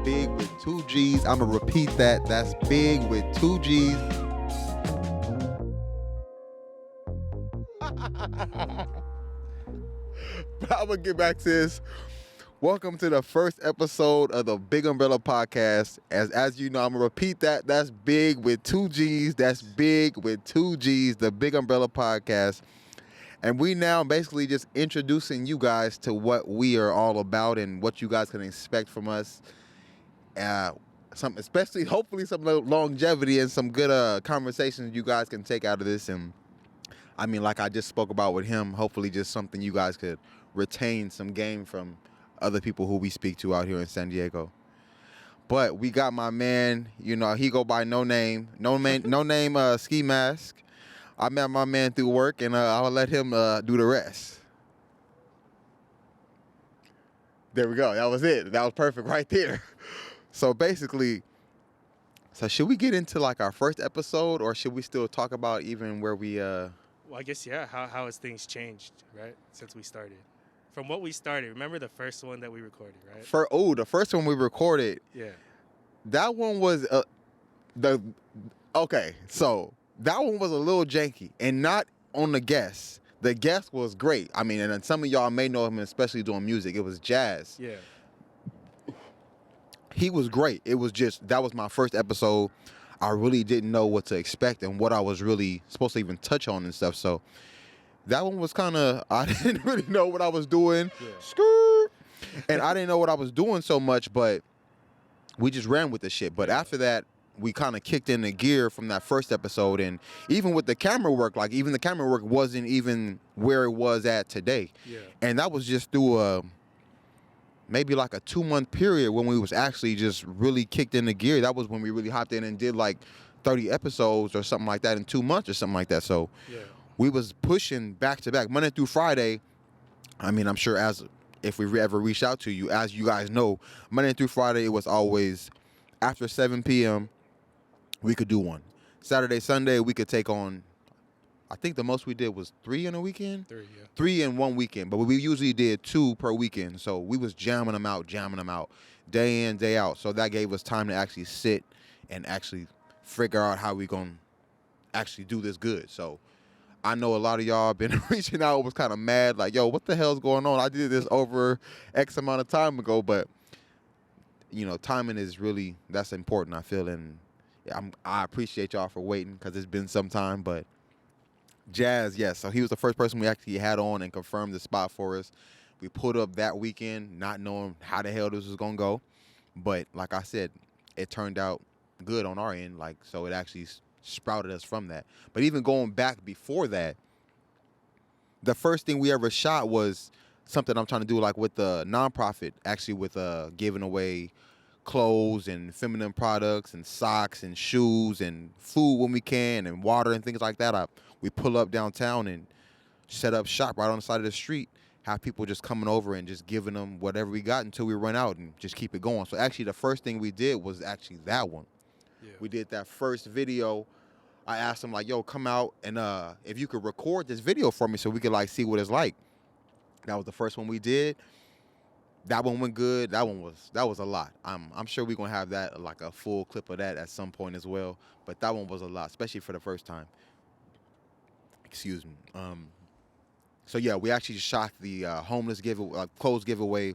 big with 2 G's. I'm going to repeat that. That's big with 2 G's. But I'm going to get back to this. Welcome to the first episode of the BiGG Umbrella Podcast. As you know, I'm going to repeat that. That's big with 2 G's. That's big with 2 G's, the BiGG Umbrella Podcast. And we now basically just introducing you guys to what we are all about and what you guys can expect from us. Hopefully some longevity and some good conversations you guys can take out of this. And I mean, like I just spoke about with him, hopefully just something you guys could retain some game from other people who we speak to out here in San Diego. But we got my man, you know, he go by no name Ski Mask. I met my man through work, and I'll let him do the rest. There we go. That was it. That was perfect right there. So basically, should we get into like our first episode, or should we still talk about even where we? Well, I guess yeah. How has things changed, right, since we started? From what we started, remember the first one that we recorded, right? The first one we recorded. Yeah. That one was okay. So that one was a little janky, and not on the guest. The guest was great. I mean, and some of y'all may know him, especially doing music. It was Jazz. Yeah. He was great. It was just, that was my first episode. I really didn't know what to expect and what I was really supposed to even touch on and stuff. So that one was kind of, I didn't really know what I was doing. Yeah. And I didn't know what I was doing so much, but we just ran with the shit. But after that, we kind of kicked in the gear from that first episode. And even with the camera work, like even the camera work wasn't even where it was at today. Yeah. And that was just through maybe like a 2-month period when we was actually just really kicked in the gear. That was when we really hopped in and did like 30 episodes or something like that in 2 months or something like that. So yeah, we was pushing back to back Monday through Friday. I mean, I'm sure if we ever reached out to you, as you guys know, Monday through Friday, it was always after 7 p.m. we could do one. Saturday, Sunday, we could take on, I think the most we did was 3 in a weekend? 3, yeah. 3 in one weekend, but we usually did 2 per weekend. So we was jamming them out, day in, day out. So that gave us time to actually sit and actually figure out how we gonna actually do this good. So I know a lot of y'all been reaching out, was kind of mad, like, yo, what the hell's going on? I did this over X amount of time ago, but you know, timing is really, that's important, I feel, and I appreciate y'all for waiting because it's been some time. But Jazz, yes, so he was the first person we actually had on and confirmed the spot for us. We pulled up that weekend not knowing how the hell this was going to go. But like I said, it turned out good on our end, like, so it actually sprouted us from that. But even going back before that, the first thing we ever shot was something I'm trying to do like with the nonprofit, actually with giving away clothes and feminine products and socks and shoes and food when we can and water and things like that. We pull up downtown and set up shop right on the side of the street, have people just coming over and just giving them whatever we got until we run out and just keep it going. So actually the first thing we did was actually that one. Yeah. We did that first video. I asked them like, yo, come out and if you could record this video for me so we could like see what it's like. That was the first one we did. That one went good. That was a lot. I'm sure we're gonna have that, like a full clip of that at some point as well. But that one was a lot, especially for the first time. Excuse me. So yeah, we actually shot the homeless clothes giveaway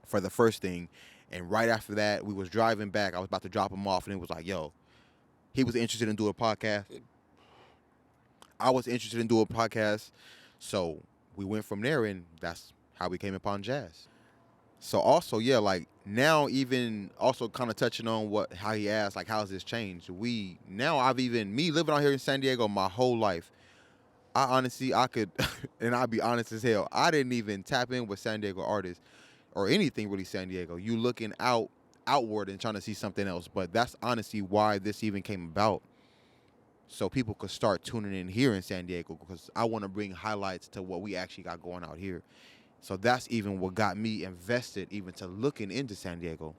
for the first thing, and right after that, we was driving back. I was about to drop him off, and it was like, yo, he was interested in doing a podcast. I was interested in doing a podcast, so we went from there, and that's how we came upon Jazz. So also, yeah, like now even also kind of touching on how he asked, like, how's this changed? Me living out here in San Diego my whole life, I could, and I'll be honest as hell, I didn't even tap in with San Diego artists or anything really San Diego. You looking outward and trying to see something else. But that's honestly why this even came about. So people could start tuning in here in San Diego, because I want to bring highlights to what we actually got going out here. So that's even what got me invested even to looking into San Diego.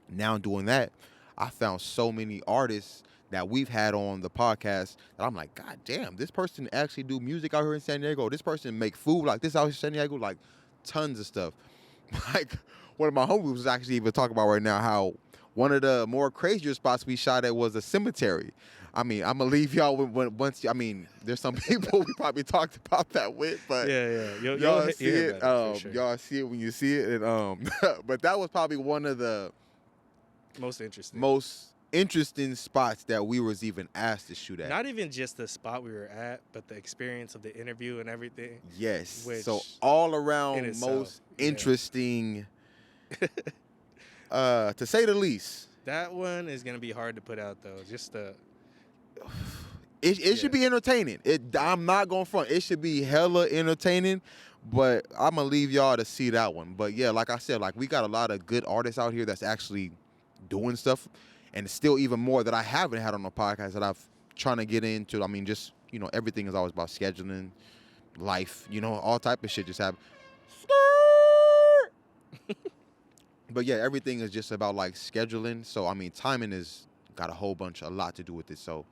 Now doing that, I found so many artists that we've had on the podcast that I'm like, God damn, this person actually do music out here in San Diego. This person make food like this out here in San Diego, like tons of stuff. Like one of my homies was actually even talking about right now how one of the more crazier spots we shot at was a cemetery. I mean, I'm gonna leave y'all once. I mean, there's some people we probably talked about that with, but y'all see it. Sure. Y'all see it when you see it, and but that was probably one of the most interesting spots that we was even asked to shoot at. Not even just the spot we were at, but the experience of the interview and everything. Yes. So all around itself, most interesting, to say the least. That one is gonna be hard to put out though. Just the. It should be entertaining. I'm not going front. It should be hella entertaining, but I'm going to leave y'all to see that one. But yeah, like I said, like we got a lot of good artists out here that's actually doing stuff, and still even more that I haven't had on the podcast that I've trying to get into. I mean, just, everything is always about scheduling, life, all type of shit just happen. But yeah, everything is just about like scheduling. So, I mean, timing is got a lot to do with it. So,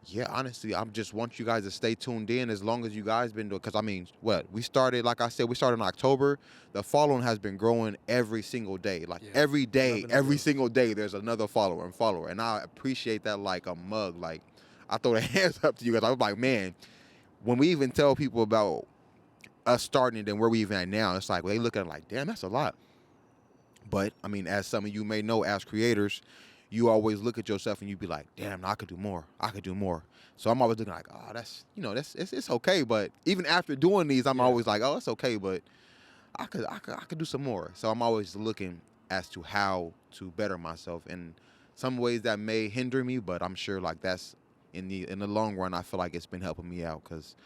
yeah, honestly, I just want you guys to stay tuned in as long as you guys been doing. Because, I mean, we started, like I said, we started in October. The following has been growing every single day. Like, every day, every single day, there's another follower. And I appreciate that like a mug. Like, I throw the hands up to you guys. I was like, man, when we even tell people about us starting and where we even at now, it's like, they look at it like, damn, that's a lot. But, I mean, as some of you may know, as creators, you always look at yourself and you be like, damn, I could do more. I could do more. So I'm always looking like, oh, it's okay. But even after doing these, I'm always like, oh, it's okay, but I could do some more. So I'm always looking as to how to better myself. In some ways that may hinder me, but I'm sure like that's in the long run, I feel like it's been helping me out because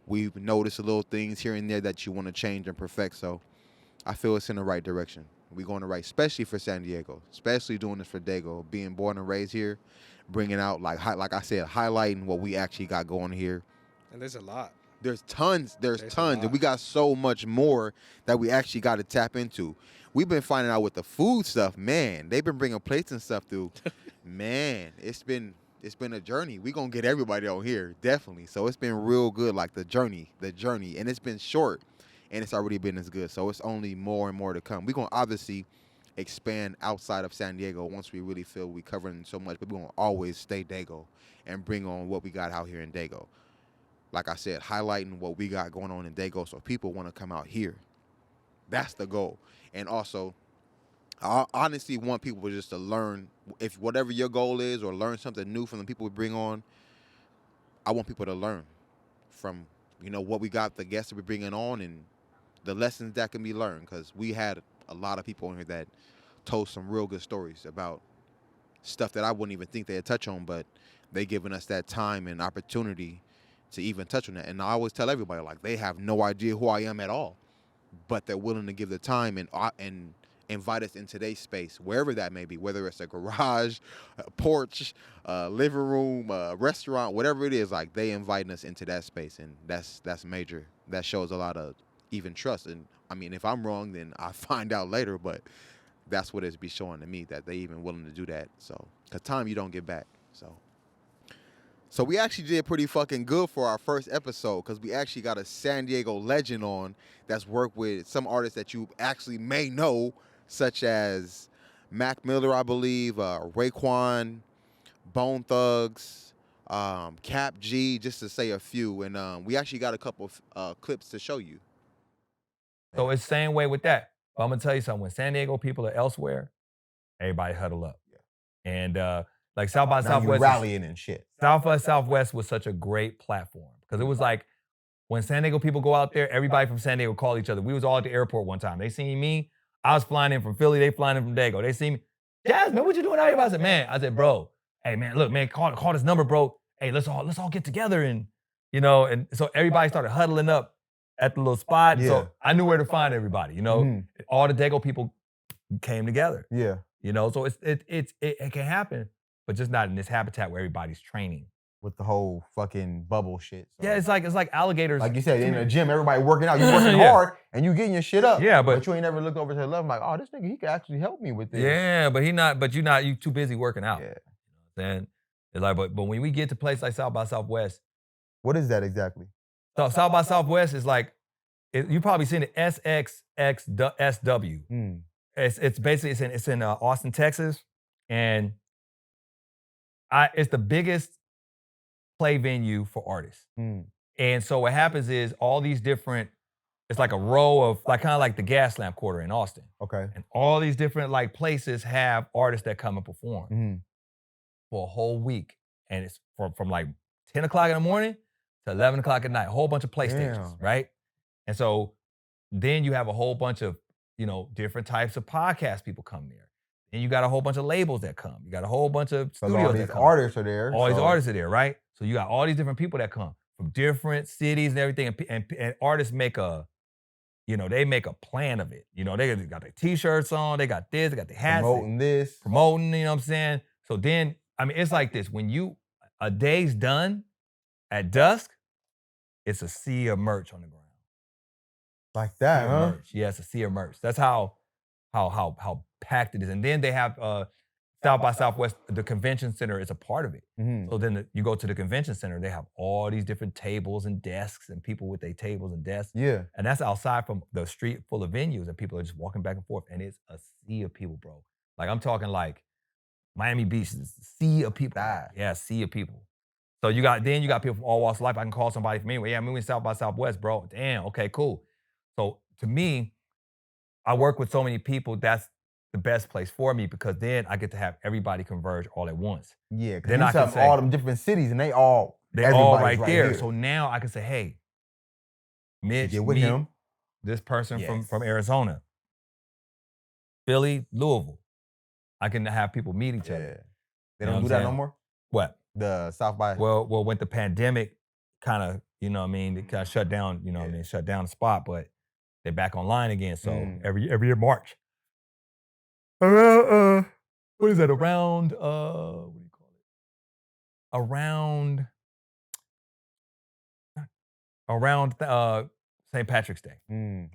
we've noticed little things here and there that you want to change and perfect. So I feel it's in the right direction. We're going to right, especially for San Diego, especially doing this for Daygo, being born and raised here, bringing out, like I said, highlighting what we actually got going here. And there's a lot. There's tons, and we got so much more that we actually got to tap into. We've been finding out with the food stuff, man. They've been bringing plates and stuff through. Man, it's been a journey. We're going to get everybody on here, definitely. So it's been real good, like the journey, and it's been short. And it's already been as good. So it's only more and more to come. We're going to obviously expand outside of San Diego once we really feel we're covering so much. But we're going to always stay Daygo and bring on what we got out here in Daygo. Like I said, highlighting what we got going on in Daygo so people want to come out here. That's the goal. And also, I honestly want people just to learn, if whatever your goal is, or learn something new from the people we bring on. I want people to learn from, what we got, the guests that we're bringing on, and the lessons that can be learned, because we had a lot of people in here that told some real good stories about stuff that I wouldn't even think they'd touch on, but they given us that time and opportunity to even touch on that. And I always tell everybody, like, they have no idea who I am at all, but they're willing to give the time and invite us into their space, wherever that may be, whether it's a garage, a porch, a living room, a restaurant, whatever it is. Like, they inviting us into that space, and that's major. That shows a lot of even trust. And I mean, if I'm wrong, then I find out later, but that's what it's be showing to me, that they even willing to do that. So, because time you don't get back. So we actually did pretty fucking good for our first episode, because we actually got a San Diego legend on that's worked with some artists that you actually may know, such as Mac Miller, I believe, Raekwon, Bone Thugs, Cap G, just to say a few. And we actually got a couple of clips to show you. So it's the same way with that. But I'm going to tell you something. When San Diego people are elsewhere, everybody huddle up. Yeah. And like South by Southwest. Rallying and shit. South by Southwest was such a great platform. Because it was like, when San Diego people go out there, everybody from San Diego call each other. We was all at the airport one time. They seen me. I was flying in from Philly. They flying in from Daygo. They see me. Jazz, man, what you doing out here? I said, bro, hey, man, look, man, call this number, bro. Hey, let's all get together. And, and so everybody started huddling up at the little spot. Yeah. So I knew where to find everybody, All the Daygo people came together. Yeah. So it can happen, but just not in this habitat where everybody's training. With the whole fucking bubble shit. So. Yeah, it's like alligators. Like you said, in the gym, everybody working out. You're working hard, and you getting your shit up. Yeah, but you ain't never looked over to the left. I'm like, oh, this nigga, he could actually help me with this. Yeah, but you too busy working out. Yeah. Then it's like, but when we get to places like South by Southwest. What is that exactly? So South by Southwest is like, you probably seen it, SXXSW. It's basically it's in Austin, Texas, and it's the biggest play venue for artists. Mm. And so what happens is all these different, it's like a row of like kind of like the Gaslamp Quarter in Austin. Okay. And all these different like places have artists that come and perform Mm-hmm. for a whole week. And it's from like 10 o'clock in the morning to 11 o'clock at night, a whole bunch of play stations, Damn. right? And so then you have a whole bunch of, different types of podcast people come there. And you got a whole bunch of labels that come. You got a whole bunch of Because studios all that these come. artists are there. All these artists are there, right? So you got all these different people that come from different cities and everything. And artists make they make a plan of it. They got their t-shirts on, they got this, they got the hats. Promoting, you know what I'm saying? So then, it's like this. When a day's done at dusk, it's a sea of merch on the ground. Like that, Sea of huh? merch. Yeah, it's a sea of merch. That's how packed it is. And then they have South by Southwest, the convention center is a part of it. Mm-hmm. So then you go to the convention center, they have all these different tables and desks and people with their tables and desks. Yeah. And that's outside from the street full of venues and people are just walking back and forth. And it's a sea of people, bro. Like I'm talking like Miami Beach is a sea of people. Yeah, a sea of people. So you got people from all walks of life. I can call somebody from anywhere. Yeah, I'm moving South by Southwest, bro. Damn, okay, cool. So to me, I work with so many people, that's the best place for me because then I get to have everybody converge all at once. Yeah, because Then you I can have say- all them different cities and they're all right there. here. So now I can say, hey, Mitch, Get with meet him. this person Yes. from Arizona, Philly, Louisville. I can have people meet each other. They You know don't what do I'm that no saying? more? What? The South by... Well, when the pandemic kind of, it kind of shut down, shut down the spot, but they're back online again. So every year March. What is that? Around what do you call it? Around St. Patrick's Day.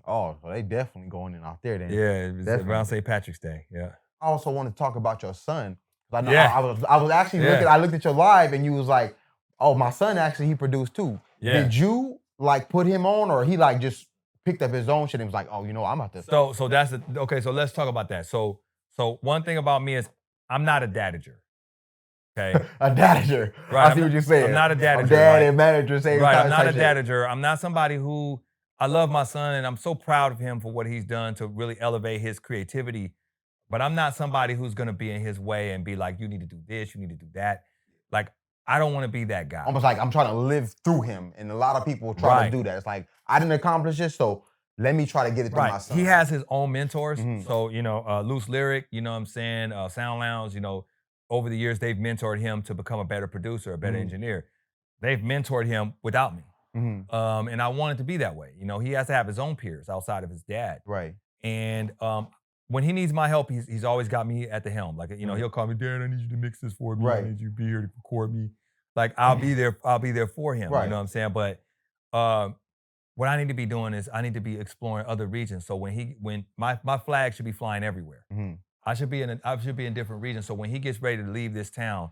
Oh, so they definitely going in out there then. Yeah, it's Definitely. around St. Patrick's Day. Yeah. I also want to talk about your son. 'Cause I know Yeah. I was actually Yeah. I looked at your live and you was like, oh, my son actually, he produced too. Yeah. Did you like put him on or he like just picked up his own shit and was like, oh, I'm about to... So that's okay. So let's talk about that. So one thing about me is I'm not a dadager. Okay. A dadager. Right, I see what you're saying. I'm not a dadager. A dad right? and manager same Right, time. I'm not a type shit. dadager. I'm not somebody who, I love my son and I'm so proud of him for what he's done to really elevate his creativity. But I'm not somebody who's gonna be in his way and be like, you need to do this, you need to do that. Like, I don't wanna be that guy. Almost like I'm trying to live through him. And a lot of people try to do that. It's like, I didn't accomplish it, so let me try to get it through my son. He has his own mentors. Mhm. So, Loose Lyric, you know what I'm saying? Sound Lounge, over the years, they've mentored him to become a better producer, a better engineer. They've mentored him without me. Mhm. And I wanted to be that way. He has to have his own peers outside of his dad. Right. And when he needs my help, he's always got me at the helm. Like, he'll call me, Dad, I need you to mix this for me. Right. I need you to be here to record me. Like, I'll be there for him. Right. You know what I'm saying? But what I need to be doing is I need to be exploring other regions. So when my flag should be flying everywhere. Mhm. I should be in different regions. So when he gets ready to leave this town,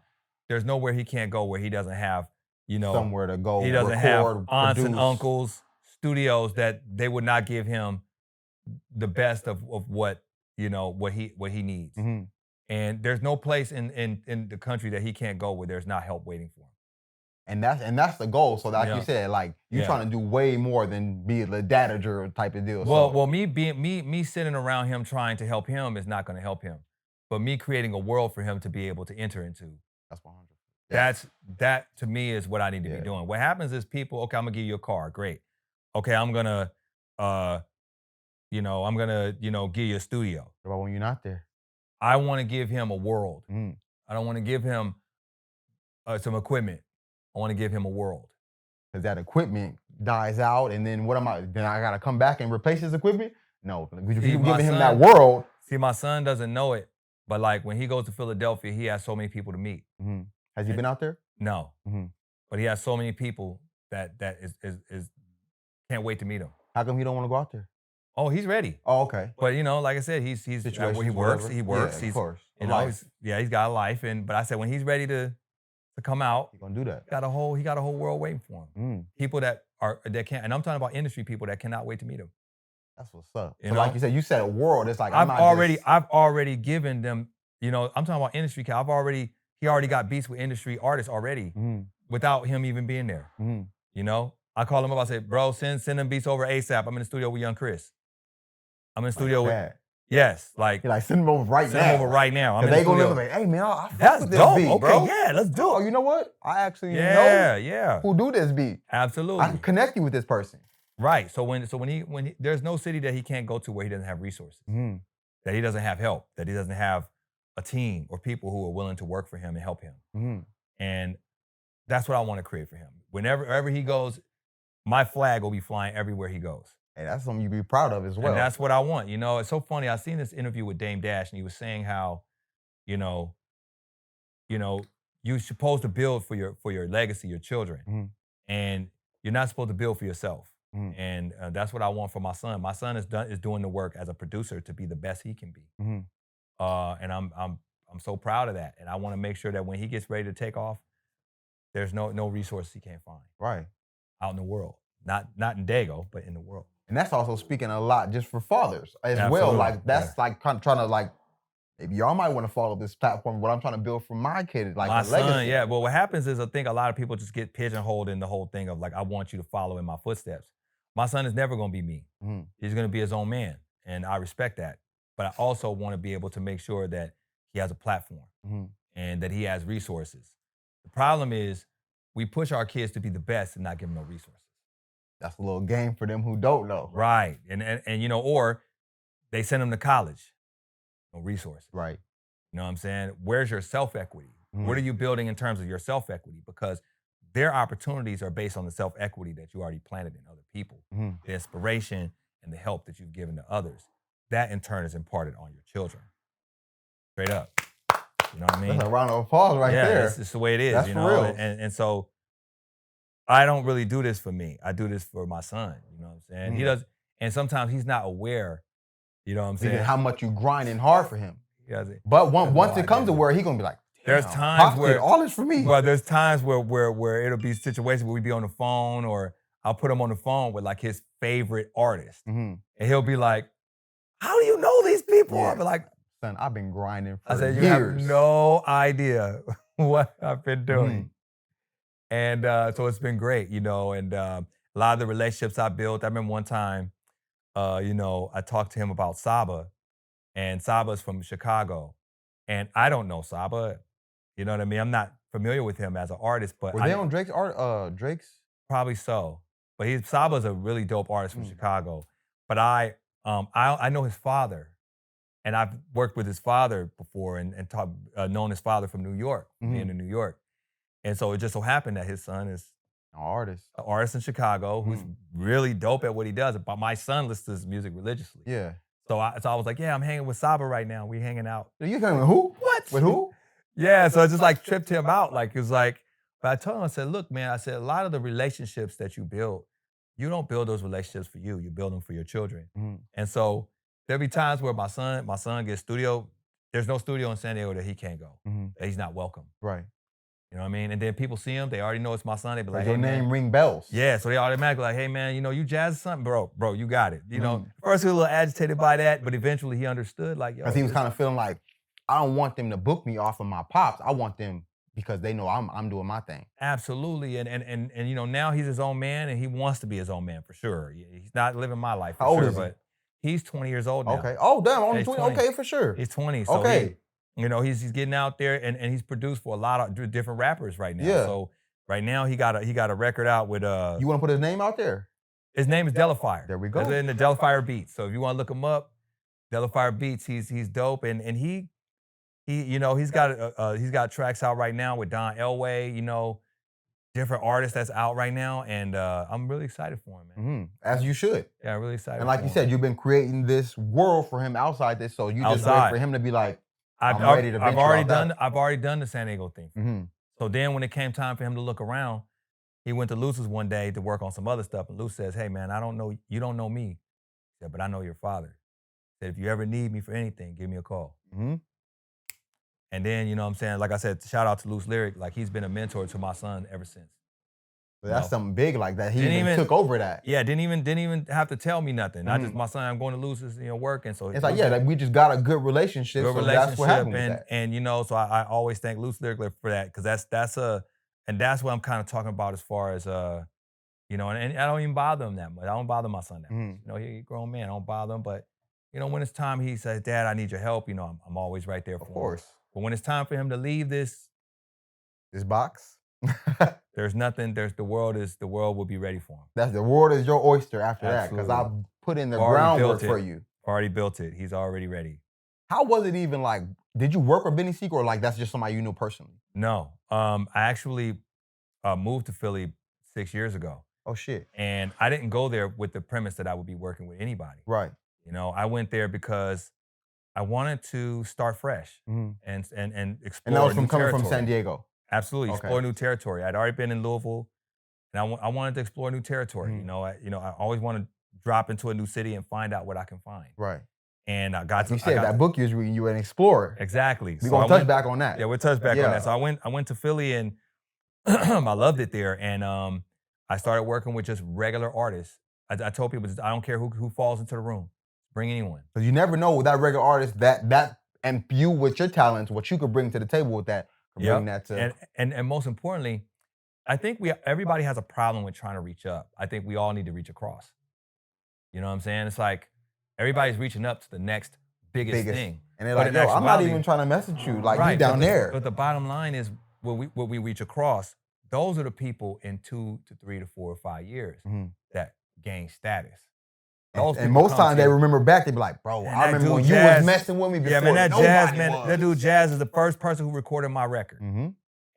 there's nowhere he can't go where he doesn't have, somewhere to go. he doesn't record, have aunts and produce. uncles, studios that they would not give him the best of what what he needs. Mhm. And there's no place in the country that he can't go where there's not help waiting for him. And that's the goal. So like Yeah. you said, like you Yeah. trying to do way more than be a dadager type of deal. Well, me sitting around him trying to help him is not going to help him. But me creating a world for him to be able to enter into, that's 100. that to me is what I need to be doing. What happens is people, okay, I'm gonna give you a car, great. Okay, I'm gonna give you a studio. What about when you're not there? I want to give him a world. Mm. I don't want to give him some equipment. I want to give him a world. Because that equipment dies out, and then what am I? Then I gotta come back and replace his equipment? No, we See, keep my giving him son- that world. See, my son doesn't know it, but like when he goes to Philadelphia, he has so many people to meet. Mm-hmm. Has he been out there? No, Mhm. but he has so many people that is can't wait to meet him. How come he don't want to go out there? Oh, he's ready. Oh, okay. But like I said, he's where he Situations, works. whatever. He works. Yeah, He's of course. he's got a life. But I said when he's ready to come out, He's gonna do that. he got a whole world waiting for him. Mm. People that can't, and I'm talking about industry people that cannot wait to meet him. That's what's up. You So know? like you said a world. It's like I've already given them, you know, I'm talking about industry. He already got beats with industry artists already without him even being there. You know, I call him up. I say, bro, send them beats over ASAP. I'm in the studio with Young Chris. I'm in the studio with. Yes, like send them over right now. Send them over right now. I'm in the they studio. gonna like, hey man, I fuck That's with this dope. beat, Okay, bro. yeah, let's do it. Oh, you know what? I actually know yeah. who do this beat. Absolutely. I can connect you with this person. Right. So when he there's no city that he can't go to where he doesn't have resources, that he doesn't have help, that he doesn't have a team or people who are willing to work for him and help him. And that's what I want to create for him. Wherever he goes, my flag will be flying everywhere he goes. Hey, that's something you be proud of as well. And that's what I want. You know, it's so funny. I seen this interview with Dame Dash, and he was saying how, you know, you're supposed to build for your legacy, your children, and you're not supposed to build for yourself. And that's what I want for my son. My son is doing the work as a producer to be the best he can be. And I'm so proud of that. And I want to make sure that when he gets ready to take off, there's no resources he can't find. Right. Out in the world. Not in Daygo, but in the world. And that's also speaking a lot just for fathers as Absolutely. well. Like that's like kind of trying to like, maybe y'all might want to follow this platform. What I'm trying to build for my kid, like my a legacy. son, yeah. Well, what happens is I think a lot of people just get pigeonholed in the whole thing of like, I want you to follow in my footsteps. My son is never going to be me. He's going to be his own man, and I respect that. But I also want to be able to make sure that he has a platform and that he has resources. The problem is we push our kids to be the best and not give them no resources. That's a little game for them who don't know. Right. And you know, or they send them to college. No resources. Right. You know what I'm saying? Where's your self-equity? What are you building in terms of your self-equity? Because their opportunities are based on the self-equity that you already planted in other people. The inspiration and the help that you've given to others. That in turn is imparted on your children. Straight up. You know what I mean? That's a round of applause right there. Yeah, that's the way it is. That's you for know? real. And so I don't really do this for me. I do this for my son. You know what I'm saying? He does, and sometimes he's not aware. You know what I'm saying? How much you grinding hard for him. Yeah. But once it comes to where he gonna be like, there's times where all this for me. Well, there's times where it'll be situations where we be on the phone, or I'll put him on the phone with like his favorite artist, and he'll be like, "How do you know these people?" I'll be like, "Son, I've been grinding for years." I said, "You have no idea what I've been doing." And so it's been great, you know, and a lot of the relationships I built. I remember one time, you know, I talked to him about Saba, and Saba's from Chicago, and I don't know Saba. You know what I mean? I'm not familiar with him as an artist, but were they on Drake's art? Drake's? Probably so. But Saba's a really dope artist from Chicago. But I know his father, and I've worked with his father before, and known his father from New York, being in New York. And so it just so happened that his son is an artist in Chicago who's really dope at what he does. But my son listens to his music religiously. Yeah. So I was like, yeah, I'm hanging with Saba right now. We hanging out. You hanging with who? What? With who? Yeah, so it just like tripped him out. Like, it was like, but I told him, I said, look, man, I said, a lot of the relationships that you build, you don't build those relationships for you. You build them for your children. And so there'll be times where my son gets studio. There's no studio in San Diego that he can't go. That he's not welcome. Right. You know what I mean? And then people see him, they already know it's my son. They be like, your hey, name man. ring bells. Yeah, so they automatically like, hey, man, you know, you Jazz something, bro, you got it. You know, first he was a little agitated by that, but eventually he understood, like, yo. Because he was kind of feeling like, I don't want them to book me off of my pops. I want them because they know I'm doing my thing. Absolutely, and you know, now he's his own man, and he wants to be his own man for sure. He's not living my life for How old sure, is he? but he's 20 years old now. Okay. Oh, damn, only He's 20. 20. Okay, for sure. He's 20, so okay. You know, he's getting out there, and he's produced for a lot of different rappers right now. Yeah. So right now he got a record out with You want to put his name out there? His name is Delafire. There we go. It's in the Delafire Beats. So if you want to look him up, Delafire Beats, he's dope, and he you know, he's got tracks out right now with Don Elway, you know, different artists that's out right now, and I'm really excited for him, man. As you should. Yeah, I'm really excited. And like you said, you've been creating this world for him outside this, so you just wait for him to be like, I'm ready to venture I've already done the San Diego thing. So then when it came time for him to look around, he went to Luce's one day to work on some other stuff, and Luce says, hey, man, you don't know me. He said, but I know your father. He said, if you ever need me for anything, give me a call. And then, you know what I'm saying, like I said, shout out to Luce Lyric, like he's been a mentor to my son ever since. But that's something big like that. He Didn't even even- took over that. Yeah, didn't even have to tell me nothing. I just, my son, I'm going to lose his, work, and so It's like, yeah, like we just got a good relationship. good So relationship, that's what happened with that. and so I always thank Loose Lyric for that, because that's what I'm kind of talking about as far as and I don't even bother him that much. I don't bother my son that much. He's a grown man. I don't bother him, but when it's time, he says, "Dad, I need your help." I'm always right there for him. Of course. But when it's time for him to leave this box, there's nothing. The world will be ready for him. the world is your oyster after that, because Absolutely. I've put in the Already groundwork built it. for you. Already built it. He's already ready. How was it even like? Did you work with Benny Secret, or like that's just somebody you knew personally? No, I actually moved to Philly 6 years ago. Oh shit! And I didn't go there with the premise that I would be working with anybody. Right. I went there because I wanted to start fresh and explore. And that was new from coming from territory. San Diego. Absolutely, Okay. explore new territory. I'd already been in Louisville, and I wanted to explore new territory. I always want to drop into a new city and find out what I can find. Right. And I got Like you said, that book you was reading, you were an explorer. Exactly. We're gonna touch back on that. Yeah, we'll touch back on that. So I went to Philly, and I loved it there. And I started working with just regular artists. I told people, I don't care who falls into the room. Bring anyone. Because you never know with that regular artist that and you with your talents, what you could bring to the table with that. Bring that to and most importantly, I think everybody has a problem with trying to reach up. I think we all need to reach across. You know what I'm saying? It's like everybody's reaching up to the next biggest thing. And they're like, yo, I'm not even trying to message you. Like, you down there. But the bottom line is, when we reach across, those are the people in 2 to 3 to 4 or 5 years that gain status. And most times they remember back, they be like, bro, I remember when you was messing with me before. Yeah, man, that dude was. Jazz is the first person who recorded my record.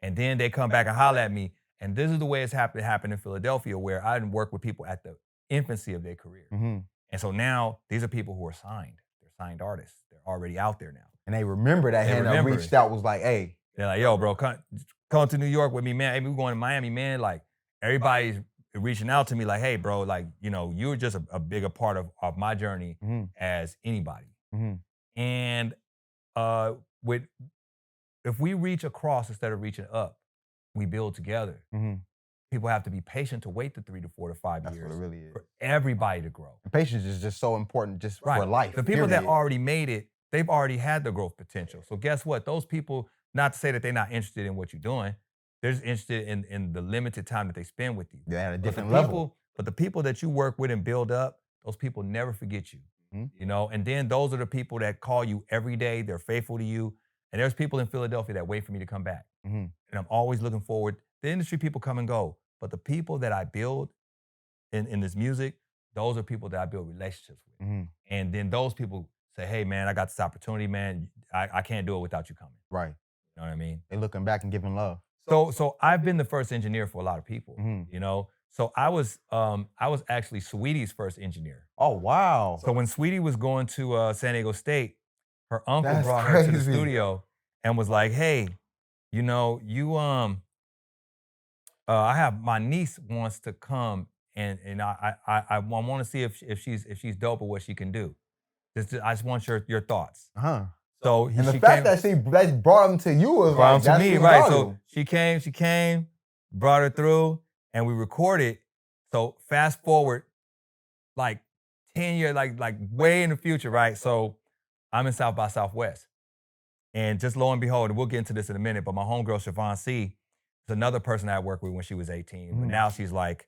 And then they come back and holler at me. And this is the way it's happened in Philadelphia, where I didn't work with people at the infancy of their career. And so now these are people who are signed. They're signed artists. They're already out there now. And they remember that hand that reached out, was like, hey. They're like, yo, bro, come to New York with me, man. Hey, we're going to Miami, man. Like, everybody's reaching out to me like, hey, bro, like, you're just a bigger part of my journey as anybody. And if we reach across instead of reaching up, we build together. People have to be patient to wait the 3 to 4 to 5 years. That's what it really is. For everybody to grow. And patience is just so important just for life. The people that already made it, they've already had the growth potential. So guess what? Those people, not to say that they're not interested in what you're doing, they're just interested in the limited time that they spend with you. They're at a different level. But the people that you work with and build up, those people never forget you. And then those are the people that call you every day. They're faithful to you. And there's people in Philadelphia that wait for me to come back. And I'm always looking forward. The industry people come and go, but the people that I build in this music, those are people that I build relationships with. And then those people say, hey, man, I got this opportunity, man. I can't do it without you coming. Right. You know what I mean? They looking back and giving love. So I've been the first engineer for a lot of people, So I was actually Sweetie's first engineer. Oh, wow. So when Sweetie was going to San Diego State, her uncle That's brought her to the crazy. studio and was like, hey, I have my niece wants to come and I want to see if she's dope or what she can do. I just want your thoughts. So and the fact that she brought them to you was brought like, them to that's me, right? So she came, brought her through, and we recorded. So fast forward, like 10 years, like way in the future, right? So I'm in South by Southwest, and just lo and behold, and we'll get into this in a minute. But my homegirl Siobhan C is another person I worked with when she was 18, but now she's like,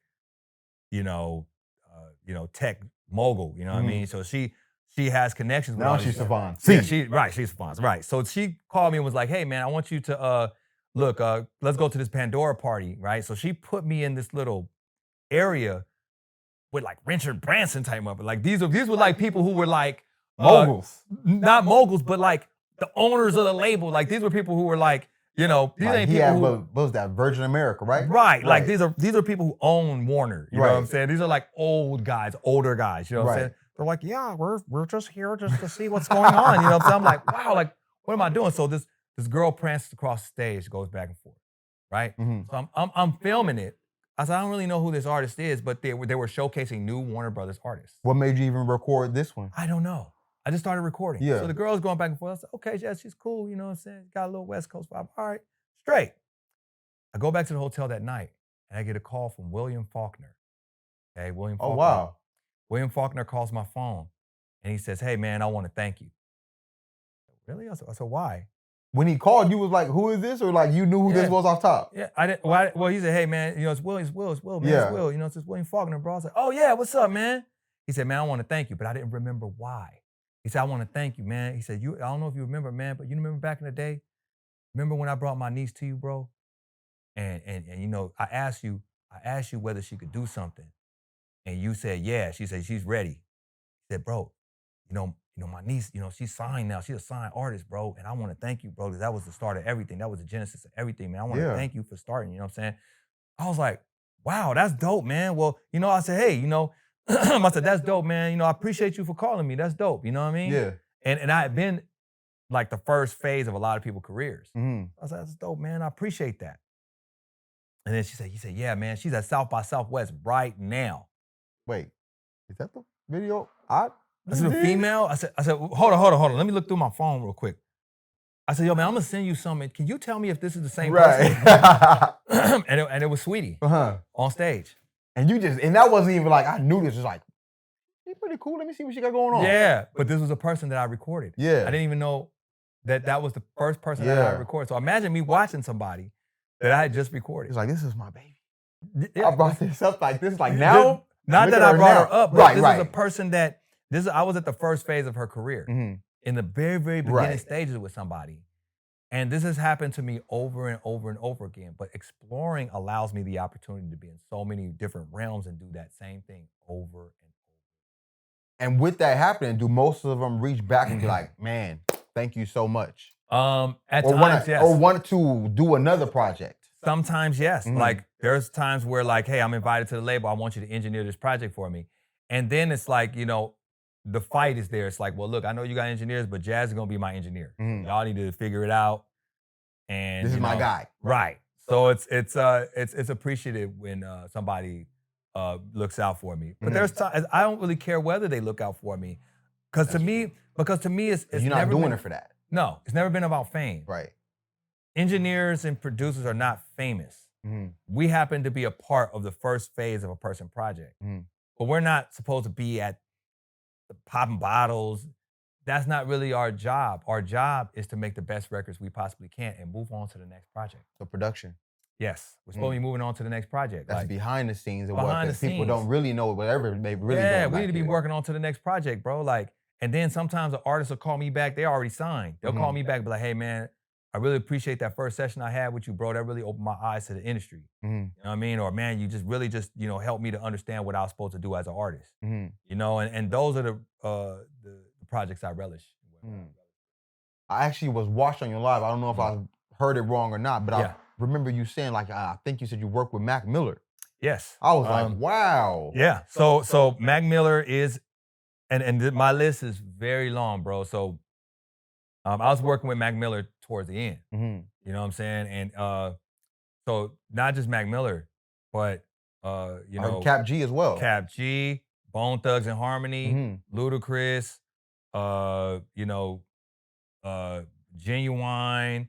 tech mogul. You know what I mean? So she has connections with now all she's these- Savant. Yeah, she's Savant, right. So she called me and was like, hey, man, I want you to, look, let's go to this Pandora party, right? So she put me in this little area with like Richard Branson type of, like these were like people who were like, Moguls. Not moguls, but like the owners of the label. Like these were people who were like, these ain't people who, what was that, Virgin America, right? Right. Like these are people who own Warner. You know what I'm Right. saying? These are like older guys. You know what I'm Right. saying? They're like, yeah, we're just here just to see what's going on. You know what I'm saying? I'm like, wow, like, what am I doing? So this girl prances across the stage, goes back and forth, right? So I'm filming it. I said, I don't really know who this artist is, but they were showcasing new Warner Brothers artists. What made you even record this one? I don't know. I just started recording. Yeah. So the girl's going back and forth. I said, okay, yeah, she's cool. You know what I'm saying? Got a little West Coast vibe. All right, straight. I go back to the hotel that night, and I get a call from William Faulkner. Okay, William Oh, Faulkner. wow. William Faulkner calls my phone, and he says, hey, man, I want to thank you. Really? I said, why? When he called, you was like, who is this? Or like you knew who this was off top? Yeah, I didn't. Well, he said, hey, man, it's Will, man, it's Will. It's William Faulkner, bro. I was like, oh, yeah, what's up, man? He said, man, I want to thank you, but I didn't remember why. He said, I want to thank you, man. He said, I don't know if you remember, man, but you remember back in the day? Remember when I brought my niece to you, bro? And I asked you whether she could do something. And you said, yeah. She said, she's ready. He said, bro, my niece, she's signed now. She's a signed artist, bro. And I want to thank you, bro, because that was the start of everything. That was the genesis of everything, man. I want to thank you for starting, you know what I'm saying? I was like, wow, that's dope, man. Well, I said, hey, I said, that's dope, man. I appreciate you for calling me. That's dope, you know what I mean? Yeah. And I had been like the first phase of a lot of people's careers. Mm-hmm. I was like, that's dope, man. I appreciate that. And then he said, yeah, man, she's at South by Southwest right now. Wait, is that the video? This is a female? I said, hold on. Let me look through my phone real quick. I said, yo, man, I'm gonna send you something. Can you tell me if this is the same person? and it was Sweetie on stage. And that wasn't even like, I knew this was like, she's pretty cool. Let me see what she got going on. Yeah, but this was a person that I recorded. Yeah. I didn't even know that was the first person that I recorded. So imagine me watching somebody that I had just recorded. It's like, this is my baby. Yeah. I brought this up like this, like now. Not that I brought her up, but this is a person I was at the first phase of her career. Mm-hmm. In the very, very beginning stages with somebody. And this has happened to me over and over and over again. But exploring allows me the opportunity to be in so many different realms and do that same thing over and over. And with that happening, do most of them reach back and be like, man, thank you so much? At times, yes. Or want to do another project? Sometimes, yes. Mm-hmm. Like, there's times where like, hey, I'm invited to the label. I want you to engineer this project for me. And then it's like, the fight is there. It's like, well, look, I know you got engineers, but Jaz is gonna be my engineer. Mm-hmm. Y'all need to figure it out. And this is my guy, right? So it's appreciative when somebody looks out for me. But there's times I don't really care whether they look out for me, because to me, it's you're not doing it for that. No, it's never been about fame. Right. Engineers and producers are not famous. Mm-hmm. We happen to be a part of the first phase of a person project, but we're not supposed to be at popping bottles. That's not really our job. Our job is to make the best records we possibly can and move on to the next project. So production. Yes, we're supposed to be moving on to the next project. That's like, behind the scenes of behind what people don't really know whatever they really know. Yeah, we need to be working on to the next project, bro. Like, and then sometimes the artist will call me back. They already signed. They'll call me back and be like, hey, man, I really appreciate that first session I had with you, bro. That really opened my eyes to the industry. You know what I mean? Or, man, you just really helped me to understand what I was supposed to do as an artist. And those are the projects I relish. I actually was watching on your live. I don't know if I heard it wrong or not, but I remember you saying, like, I think you said you worked with Mac Miller. Yes. I was like, wow. Yeah. So Mac Miller is, and my list is very long, bro. So I was working with Mac Miller towards the end. You know what I'm saying? And so not just Mac Miller, but Cap G as well. Cap G, Bone Thugs and Harmony, Ludacris, Genuine,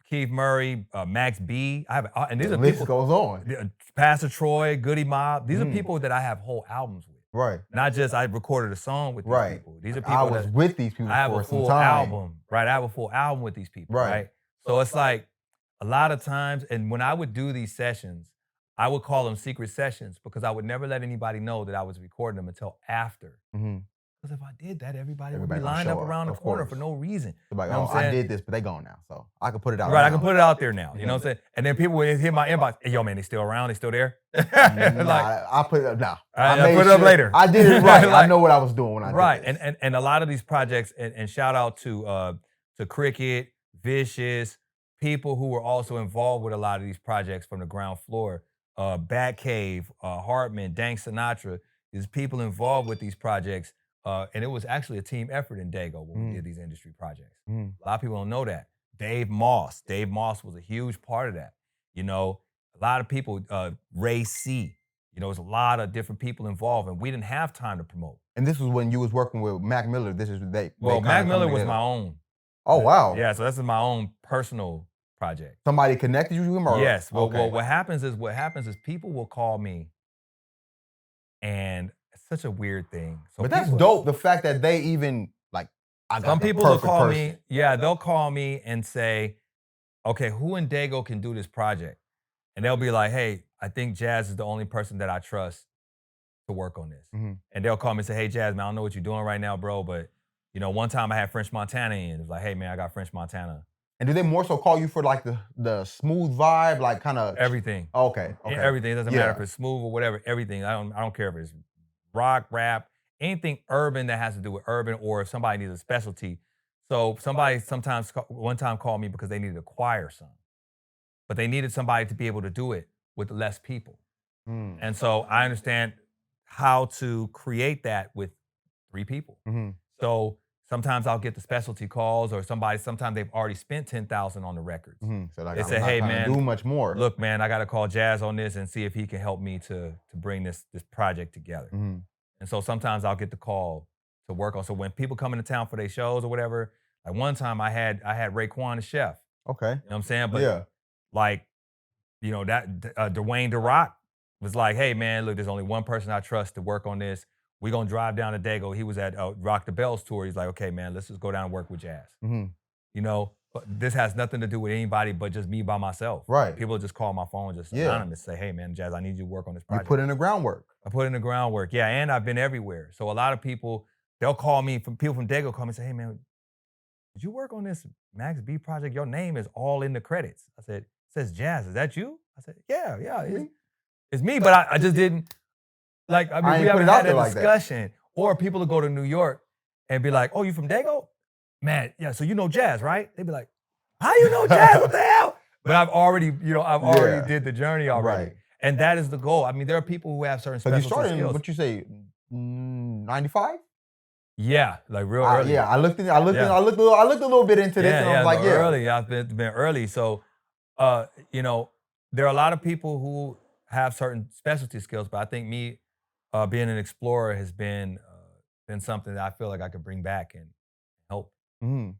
Keith Murray, Max B. And these the are list people, goes on. Pastor Troy, Goody Mob. These are people that I have whole albums with. Right. Not just I recorded a song with these people. These are people I was with these people I have for a full some time. album, right? I have a full album with these people, right? So it's like a lot of times, and when I would do these sessions, I would call them secret sessions because I would never let anybody know that I was recording them until after. Because if I did that, everybody would be lined up around the corner for no reason. Like, oh, I did this, but they gone now, so I can put it out. Right, I can put it out there now. You know what I'm saying? And then people would hit my inbox. Hey, yo, man, they still around? They still there? I put it up now. I put it up later. I did it right. I know what I was doing when I did this. Right, and a lot of these projects, and shout out to Cricket, Vicious, people who were also involved with a lot of these projects from the ground floor. Batcave, Hartman, Dank Sinatra. There's people involved with these projects. And it was actually a team effort in Daygo when we did these industry projects. A lot of people don't know that. Dave Moss was a huge part of that. A lot of people, Ray C. There's a lot of different people involved, and we didn't have time to promote. And this was when you was working with Mac Miller. This is Well, Mac Miller was my own. Oh, wow. Yeah, so this is my own personal project. Somebody connected you to him? Or? Yes. Well, okay. what happens is people will call me, and it's such a weird thing. So but that's dope. The fact that they even like, I got some the people will perfect call person. me. Yeah, they'll call me and say, "Okay, who in Daygo can do this project?" And they'll be like, "Hey, I think Jaz is the only person that I trust to work on this." Mm-hmm. And they'll call me and say, "Hey, Jaz, man, I don't know what you're doing right now, bro, but one time I had French Montana in. It was like, hey, man, I got French Montana." And do they more so call you for like the smooth vibe, like kind of everything? Okay. Everything. It doesn't matter if it's smooth or whatever. Everything. I don't care if it's rock, rap, anything urban that has to do with urban, or if somebody needs a specialty. So somebody one time called me because they needed a choir song, but they needed somebody to be able to do it with less people. And so I understand how to create that with 3 people. Mm-hmm. So sometimes I'll get the specialty calls, or sometimes they've already spent $10,000 on the records. Mm-hmm. So like, they I'm say, not "Hey, trying to man, do much more. Look, man, I got to call Jaz on this and see if he can help me to bring this project together." Mm-hmm. And so sometimes I'll get the call to work on. So when people come into town for their shows or whatever, like one time I had Raekwon the chef. Okay. You know what I'm saying? But yeah. like, that Dwayne The Rock was like, "Hey, man, look, there's only one person I trust to work on this. We're going to drive down to Daygo." He was at Rock the Bells tour. He's like, "Okay, man, let's just go down and work with Jaz." Mm-hmm. But this has nothing to do with anybody but just me by myself. Right. People just call my phone, just anonymous, say, "Hey, man, Jaz, I need you to work on this project." You put in the groundwork. I put in the groundwork, yeah, and I've been everywhere. So a lot of people, they'll call me, people from Daygo call me and say, "Hey, man, did you work on this Max B project? Your name is all in the credits." I said, "It says Jaz, is that you?" I said, yeah, it's me, but I just didn't, we haven't had that discussion. Or people will go to New York and be like, "Oh, you from Daygo? Man, yeah, so you know Jaz, right?" They'd be like, "How you know Jaz? What the hell?" But I've already, already did the journey already. Right. And that is the goal. I mean, there are people who have certain specialty skills. You started in, what you say, 95? Yeah, like real early. Yeah, I looked a little bit into this, and I was like, early. I've been early. So, there are a lot of people who have certain specialty skills, but I think me being an explorer has been something that I feel like I could bring back and help. Mm-hmm.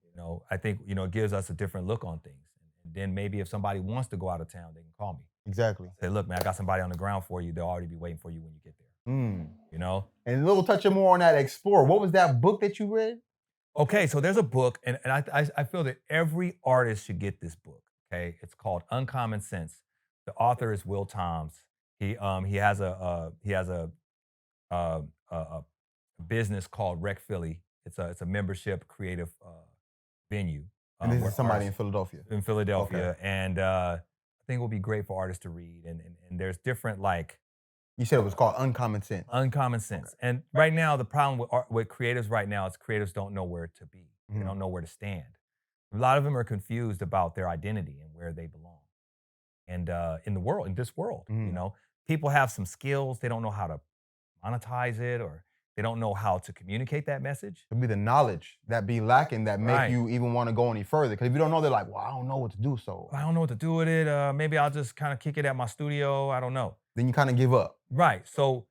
I think it gives us a different look on things. And then maybe if somebody wants to go out of town, they can call me. Exactly. Say, "Look, man, I got somebody on the ground for you. They'll already be waiting for you when you get there." And a little touching more on that Explorer. What was that book that you read? Okay, so there's a book, and I feel that every artist should get this book. Okay, it's called Uncommon Sense. The author is Will Toms. He has a business called Rec Philly. It's a membership creative venue. And this is somebody in Philadelphia. In Philadelphia, okay. And I think it will be great for artists to read. And there's different You said it was called Uncommon Sense. Uncommon Sense. Okay. And right now, the problem with creatives right now is creatives don't know where to be. Mm-hmm. They don't know where to stand. A lot of them are confused about their identity and where they belong. And in this world, people have some skills. They don't know how to monetize it, or they don't know how to communicate that message. It'll be the knowledge that be lacking that make you even want to go any further. Because if you don't know, they're like, "Well, I don't know what to do, so." I don't know what to do with it. Maybe I'll just kind of kick it at my studio. I don't know. Then you kind of give up. Right. So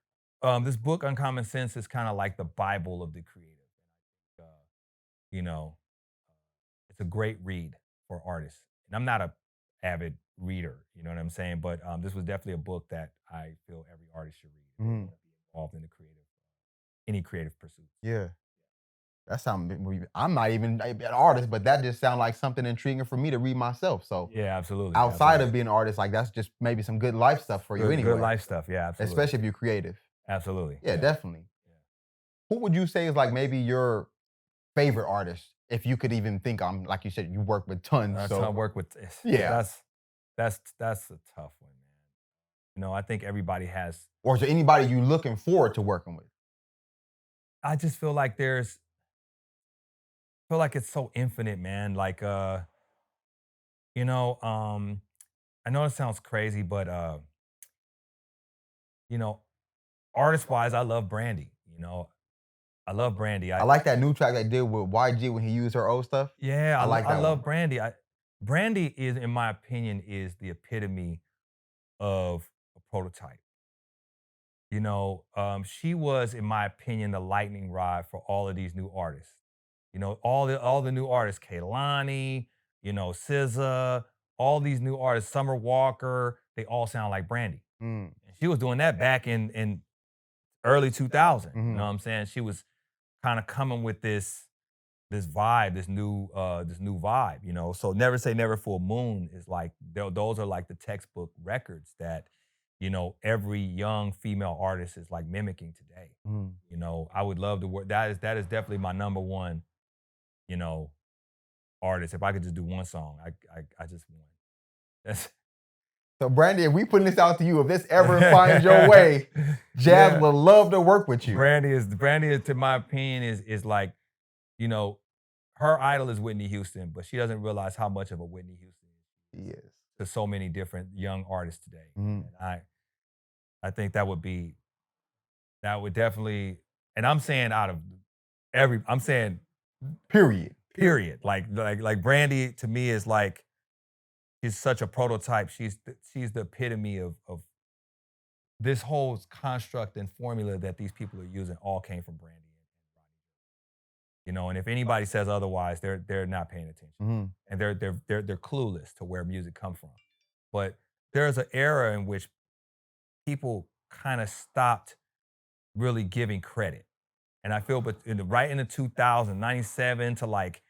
this book, Uncommon Sense, is kind of like the Bible of the creative. It's a great read for artists. And I'm not an avid reader, you know what I'm saying? But this was definitely a book that I feel every artist should read. Mm-hmm. Be involved in any creative pursuit. Yeah. That sounds, I'm not even an artist, but that just sounds like something intriguing for me to read myself. So yeah, absolutely. Outside of being an artist, that's just maybe some good life stuff for you anyway. Good life stuff, yeah, absolutely. Especially if you're creative. Absolutely. Yeah, definitely. Yeah. Who would you say is maybe your favorite artist? If you could even think, like you said, you work with tons. I work with. Yeah. That's a tough one, man. I think everybody has. Or is there anybody you looking forward to working with? I just feel like it's so infinite, man. I know it sounds crazy, but artist-wise, I love Brandy. I love Brandy. I like that new track they did with YG when he used her old stuff. Yeah, I love Brandy. Brandy is, in my opinion, is the epitome of a prototype. She was, in my opinion, the lightning rod for all of these new artists. All the new artists, Kehlani, SZA, all these new artists, Summer Walker, they all sound like Brandy. Mm. She was doing that back in early 2000. You Mhm. know what I'm saying? She was kind of coming with this vibe, this new vibe, you know. So Never Say Never Full Moon is like those are like the textbook records that, you know, every young female artist is like mimicking today. Mm. You know, I would love to work. That is definitely my number one, you know, artist. If I could just do one song, I just want. That's So Brandy, if we putting this out to you, if this ever finds your way, Jazz Yeah. would love to work with you. Brandy is, to my opinion, is like, you know, her idol is Whitney Houston, but she doesn't realize how much of a Whitney Houston is Yes. to so many different young artists today. Mhm. And I think that would definitely, and I'm saying I'm saying Period. period. Like Brandy to me is like, she's such a prototype. She's the epitome of this whole construct and formula that these people are using all came from Brandy and Rodney. You know, and if anybody says otherwise, they're not paying attention. Mhm. And they're clueless to where music comes from. But there's an era in which people kind of stopped really giving credit. And I feel, but right in the 2000s, 97 to like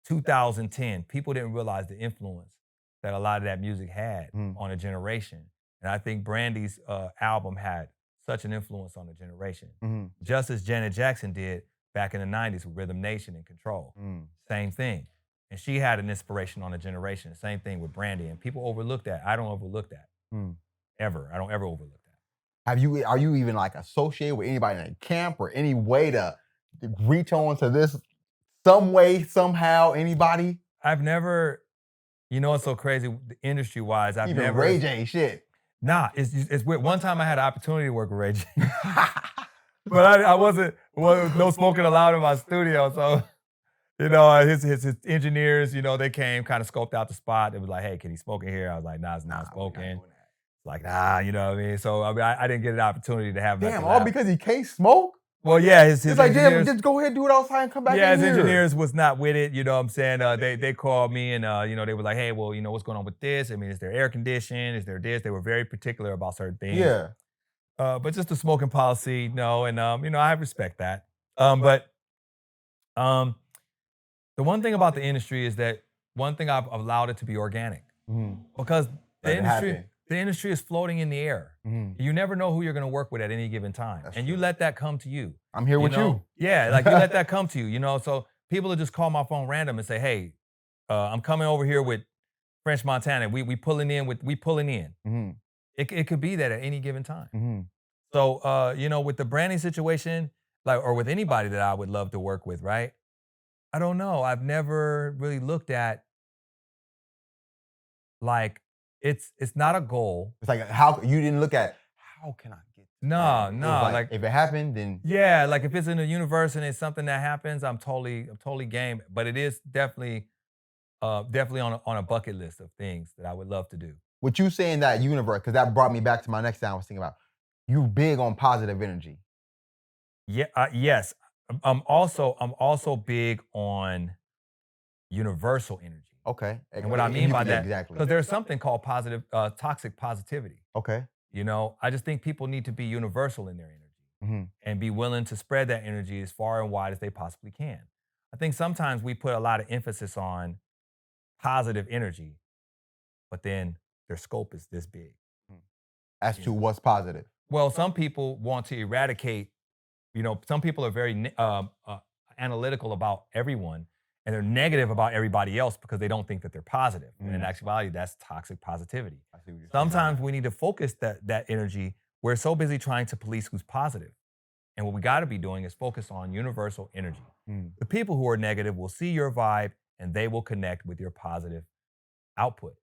2010, people didn't realize the influence that a lot of that music had on a generation. And I think Brandy's album had such an influence on the generation. Mhm. Just as Janet Jackson did back in the 90s with Rhythm Nation and Control. Same thing. And she had an inspiration on a generation. Same thing with Brandy. And people overlook that. I don't overlook that. Ever. I don't ever overlook that. Are you even like associated with anybody in a camp or any way to reach on to this some way, somehow, anybody? I've never, you know what's so crazy, industry-wise, I've Even never. Ray J shit. Nah, it's weird. One time I had an opportunity to work with Ray J. But I wasn't, no smoking allowed in my studio. So, you know, his engineers, you know, they came, kind of scoped out the spot. It was like, hey, can he smoke in here? I was like, nah, it's not smoking. It's like, nah, you know what I mean? So, I mean, I didn't get an opportunity to have Damn, nothing all loud. because he can't smoke? Well, yeah, his It's like, engineers, damn, just go ahead, do it outside and come back yeah, in his here. engineers was not with it, you know what I'm saying? They called me and, you know, they were like, hey, well, you know, what's going on with this? I mean, is there air conditioning? Is there this? They were very particular about certain things. Yeah. But just the smoking policy, no, and, you know, I respect that. But the one thing about the industry is that one thing I've allowed it to be organic. Because Let it happen. the industry is floating in the air. You never know who you're going to work with at any given time. That's and you true. let that come to you. I'm here with know? you. Yeah, like you let that come to you, you know? So people will just call my phone random and say, hey, I'm coming over here with French Montana. We pulling in. It could be that at any given time. So, you know, with the branding situation, like, or with anybody that I would love to work with, right? I don't know. I've never really looked at, like, it's not a goal. It's like, how you didn't look at, how can I get to No, that? It was no, like, if it happened, then yeah, like if it's in the universe and it's something that happens, I'm totally game. But it is definitely on a bucket list of things that I would love to do. what you saying that universe, because that brought me back to my next thing I was thinking about. You big on positive energy. Yeah, yes. I'm also big on universal energy. Okay. And what I mean by that, exactly. because there's something called toxic positivity. Okay. You know, I just think people need to be universal in their energy and be willing to spread that energy as far and wide as they possibly can. I think sometimes we put a lot of emphasis on positive energy, but then their scope is this big. As to what's positive. Well, some people want to eradicate, you know, some people are very analytical about everyone and they're negative about everybody else because they don't think that they're positive. And in actuality, that's toxic positivity. I see what you're saying. Sometimes we need to focus that energy. We're so busy trying to police who's positive. And what we got to be doing is focus on universal energy. The people who are negative will see your vibe and they will connect with your positive output.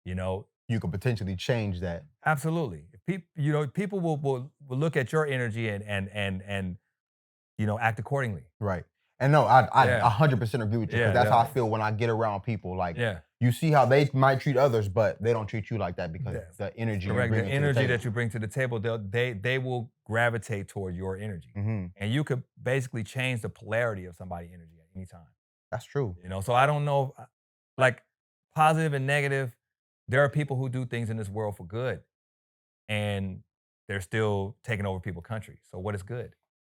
You know, You could potentially change that. absolutely. People will look at your energy and you know, act accordingly. Right. And no, I Yeah. 100% agree with you. Yeah, Because that's how I definitely. feel when I get around people. Like, Yeah. you see how they might treat others, but they don't treat you like that because Yes. the energy you Correct. bring The to energy the that you bring to the table, they will gravitate toward your energy. table. And you could basically change the polarity of somebody's energy at any time. That's true. You know, so I don't know, like positive and negative, there are people who do things in this world for good, and they're still taking over people's countries. So what is good?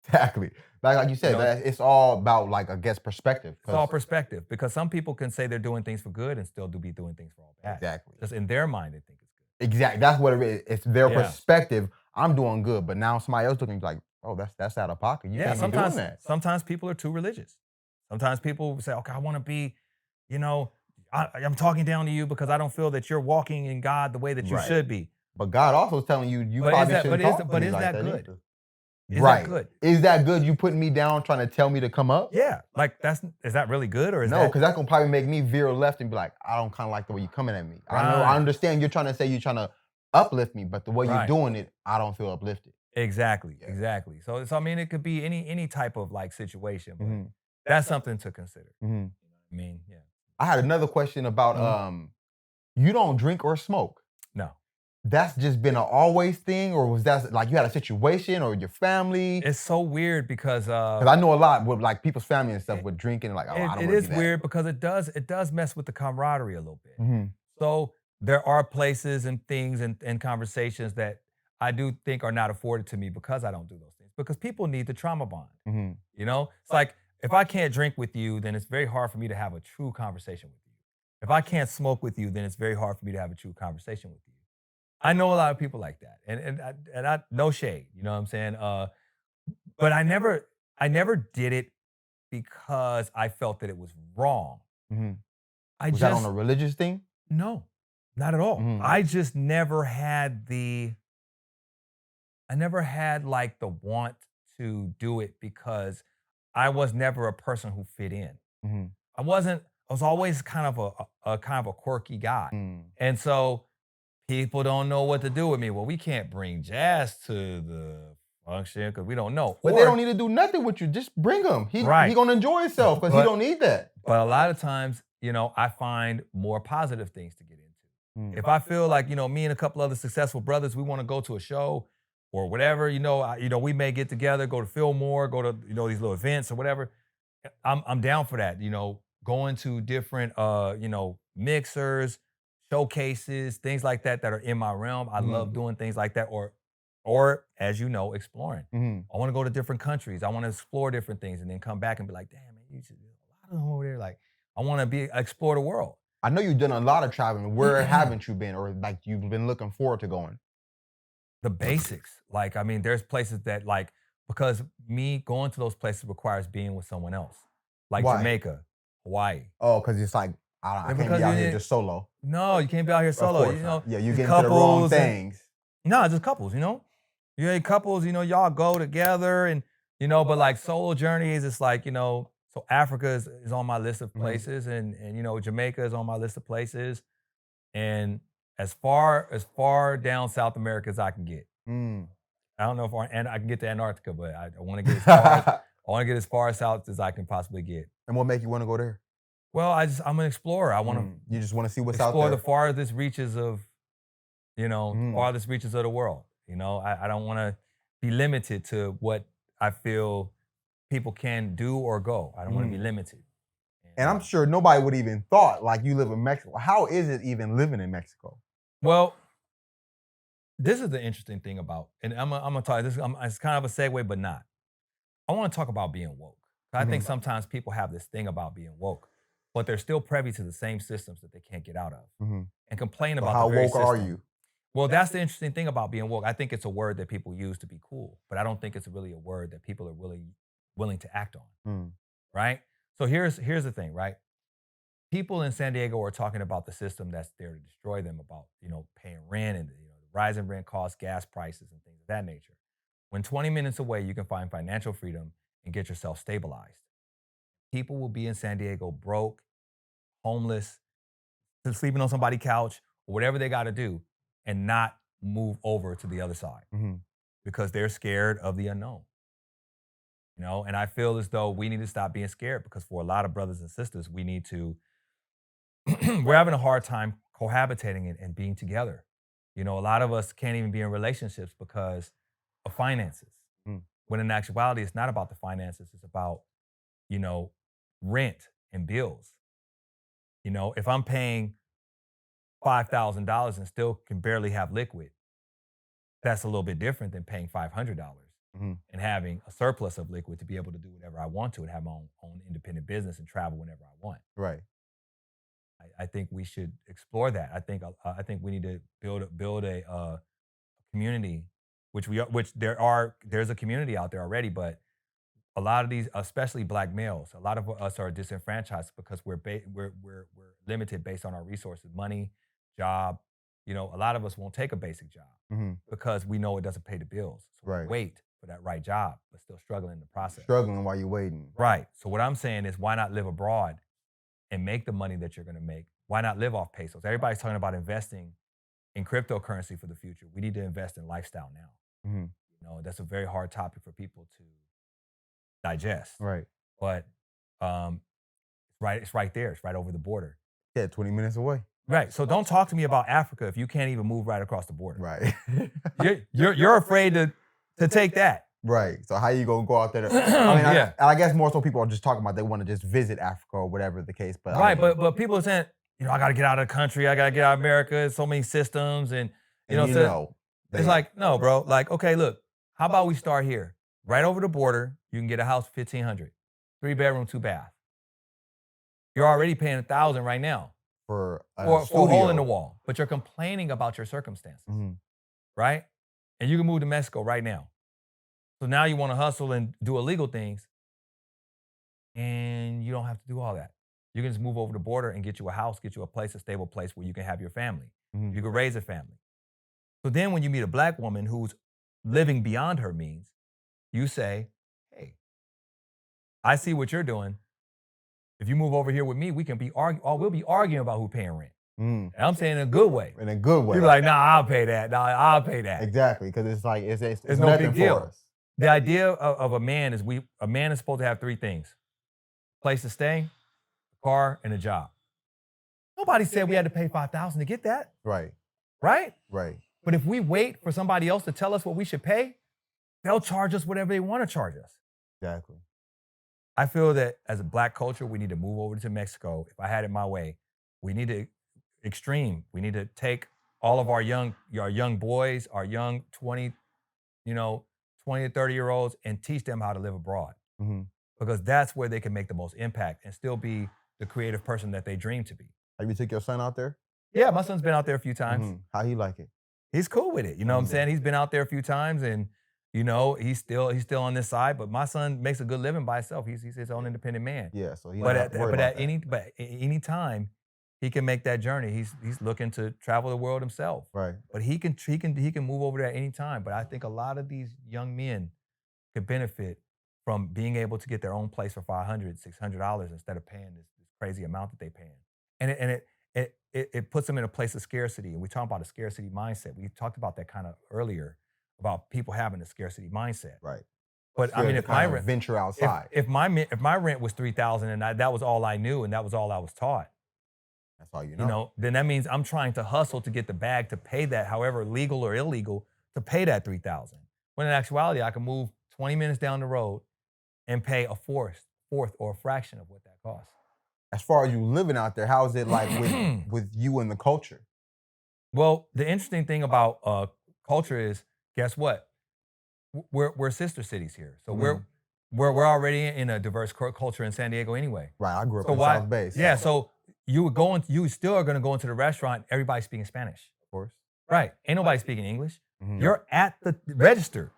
Exactly. Like you said, it's all about, like, I guess, perspective. It's all perspective, because some people can say they're doing things for good and still be doing things for all bad. Exactly. Just in their mind, they think it's good. Exactly. That's what it is. It's their perspective. I'm doing good, but now somebody else looking like, oh, that's out of pocket. You can't be doing that. Sometimes people are too religious. Sometimes people say, okay, I want to be, I'm talking down to you because I don't feel that you're walking in God the way that you should be. But God also is telling you probably shouldn't talk to me like that. But is that good? Is that good? Is that good? You putting me down, trying to tell me to come up? Yeah, like is that really good, or is no? Because that's gonna probably make me veer left and be like, I don't kind of like the way you're coming at me. I understand you're trying to say you're trying to uplift me, but the way you're doing it, I don't feel uplifted. Exactly. So I mean, it could be any type of like situation, but that's something to consider. Mm-hmm. I mean, yeah. I had another question about you don't drink or smoke. No. That's just been an always thing, or was that like you had a situation or your family? It's so weird because I know a lot with like people's family and stuff with drinking. Like, I don't. It is weird because it does mess with the camaraderie a little bit. Mm-hmm. So there are places and things and conversations that I do think are not afforded to me because I don't do those things. Because people need the trauma bond. Mm-hmm. It's like if I can't drink with you, then it's very hard for me to have a true conversation with you. If I can't smoke with you, then it's very hard for me to have a true conversation with you. I know a lot of people like that, and I no shade, you know what I'm saying? But I never did it because I felt that it was wrong. Mm-hmm. Was that on a religious thing? No, not at all. Mm-hmm. I just never had like the want to do it because I was never a person who fit in. Mm-hmm. I was always kind of a quirky guy, and so. People don't know what to do with me. Well, we can't bring Jazz to the function because we don't know. But they don't need to do nothing with you. Just bring him. He gonna enjoy himself because he don't need that. But a lot of times, I find more positive things to get into. If I feel like, me and a couple other successful brothers, we want to go to a show or whatever, we may get together, go to Fillmore, go to, these little events or whatever. I'm down for that. Going to different, mixers, showcases, things like that are in my realm. I love doing things like that, or as you know, exploring. I want to go to different countries. I want to explore different things, and then come back and be like, damn, man, you should do a lot of them over there. Like, I want to explore the world. I know you've done a lot of traveling. Where haven't you been, or like you've been looking forward to going? The basics. Like, I mean, there's places that like because me going to those places requires being with someone else, like Jamaica, Hawaii. Oh, because it's like. I can't be out here just solo. No, you can't be out here solo. Yeah, you get into the wrong things. No, just couples, You ain't couples, y'all go together and, but like solo journeys, it's like, so Africa is on my list of places and Jamaica is on my list of places. And as far down South America as I can get. I don't know and I can get to Antarctica, but I want to get as far south as I can possibly get. And what make you want to go there? Well, I'm an explorer. I want to. You just want to see what's out there. Explore the farthest reaches of, farthest reaches of the world. I don't want to be limited to what I feel people can do or go. I don't want to be limited. And I'm sure nobody would even thought like you live in Mexico. How is it even living in Mexico? Well, this is the interesting thing about, and I'm gonna talk. It's kind of a segue, but not. I want to talk about being woke. I think sometimes people have this thing about being woke. But they're still privy to the same systems that they can't get out of, and complain about how the very woke are system. you? Well, that's the interesting thing about being woke. I think it's a word that people use to be cool, but I don't think it's really a word that people are really willing to act on, right? So here's the thing, right? People in San Diego are talking about the system that's there to destroy them, about paying rent and the rising rent costs, gas prices, and things of that nature. When 20 minutes away, you can find financial freedom and get yourself stabilized. People will be in San Diego broke, homeless, sleeping on somebody's couch, or whatever they got to do, and not move over to the other side because they're scared of the unknown. And I feel as though we need to stop being scared because for a lot of brothers and sisters, we need to, we're having a hard time cohabitating and being together. A lot of us can't even be in relationships because of finances. When in actuality, it's not about the finances, it's about, rent and bills. If I'm paying $5,000 and still can barely have liquid. That's a little bit different than paying $500 and having a surplus of liquid to be able to do whatever I want to and have my own independent business and travel whenever I want. Right. I think we should explore that. I think we need to build a community, there's a community out there already, but a lot of these, especially Black males, a lot of us are disenfranchised because we're limited based on our resources, money, job. You know, a lot of us won't take a basic job because we know it doesn't pay the bills. So we wait for that right job, but still struggling in the process. Struggling while you're waiting. Right. So what I'm saying is, why not live abroad and make the money that you're going to make? Why not live off pesos? Everybody's talking about investing in cryptocurrency for the future. We need to invest in lifestyle now. You know, that's a very hard topic for people to digest. Right. But it's right there. It's right over the border. Yeah, 20 minutes away. Right. So don't talk to me about Africa if you can't even move right across the border. Right. You're afraid to take that. Right. So how you gonna go out there? I guess more so people are just talking about they want to just visit Africa or whatever the case. But right. But people are saying, you know, I got to get out of the country. I got to get out of America. There's so many systems, and it's like, no, bro. Like, okay, look. How about we start here, right over the border? You can get a house, $1,500, 3-bedroom, 2-bath. You're already paying $1,000 right now for a hole in the wall, but you're complaining about your circumstances, right? And you can move to Mexico right now. So now you want to hustle and do illegal things, and you don't have to do all that. You can just move over the border and get you a house, get you a place, a stable place where you can have your family. You can raise a family. So then when you meet a Black woman who's living beyond her means, you say, hey, I see what you're doing. If you move over here with me, we'll be arguing about who's paying rent. And I'm saying in a good way. In a good way. You're like, nah, I'll pay that. Nah, I'll pay that. Exactly, because it's like it's no big deal. For us. The idea of a man is a man is supposed to have 3 things: place to stay, a car, and a job. Nobody said we had to pay $5,000 to get that. Right. Right? Right. But if we wait for somebody else to tell us what we should pay, they'll charge us whatever they want to charge us. Exactly. I feel that as a Black culture, we need to move over to Mexico. If I had it my way, we need to We need to take all of our young boys, our young 20 to 30-year-olds, and teach them how to live abroad. Because that's where they can make the most impact and still be the creative person that they dream to be. Have you took your son out there? Yeah, my son's been out there a few times. How he like it? He's cool with it. You know what I'm saying? He's been out there a few times, and he's still on this side. But my son makes a good living by himself. He's his own independent man. Yeah, so he at any time he can make that journey. He's looking to travel the world himself. Right. But he can move over there at any time. But I think a lot of these young men could benefit from being able to get their own place for $500, $600 instead of paying this crazy amount that they paying. And it puts them in a place of scarcity. And we talk about a scarcity mindset. We talked about that kind of earlier, about people having a scarcity mindset. Right. But I mean, if my rent, venture outside, if my rent was $3,000 and that was all I knew and that was all I was taught, that's all you know. Then that means I'm trying to hustle to get the bag to pay that, however legal or illegal, to pay that $3,000. When in actuality, I can move 20 minutes down the road and pay a fourth or a fraction of what that costs. As far as you living out there, how is it like with you and the culture? Well, the interesting thing about culture is, guess what? We're sister cities here, so we're already in a diverse culture in San Diego anyway. Right, I grew up in South Bay. Yeah, so you still are going to go into the restaurant, everybody speaking Spanish. Of course. Right, ain't nobody speaking English. You're at the register.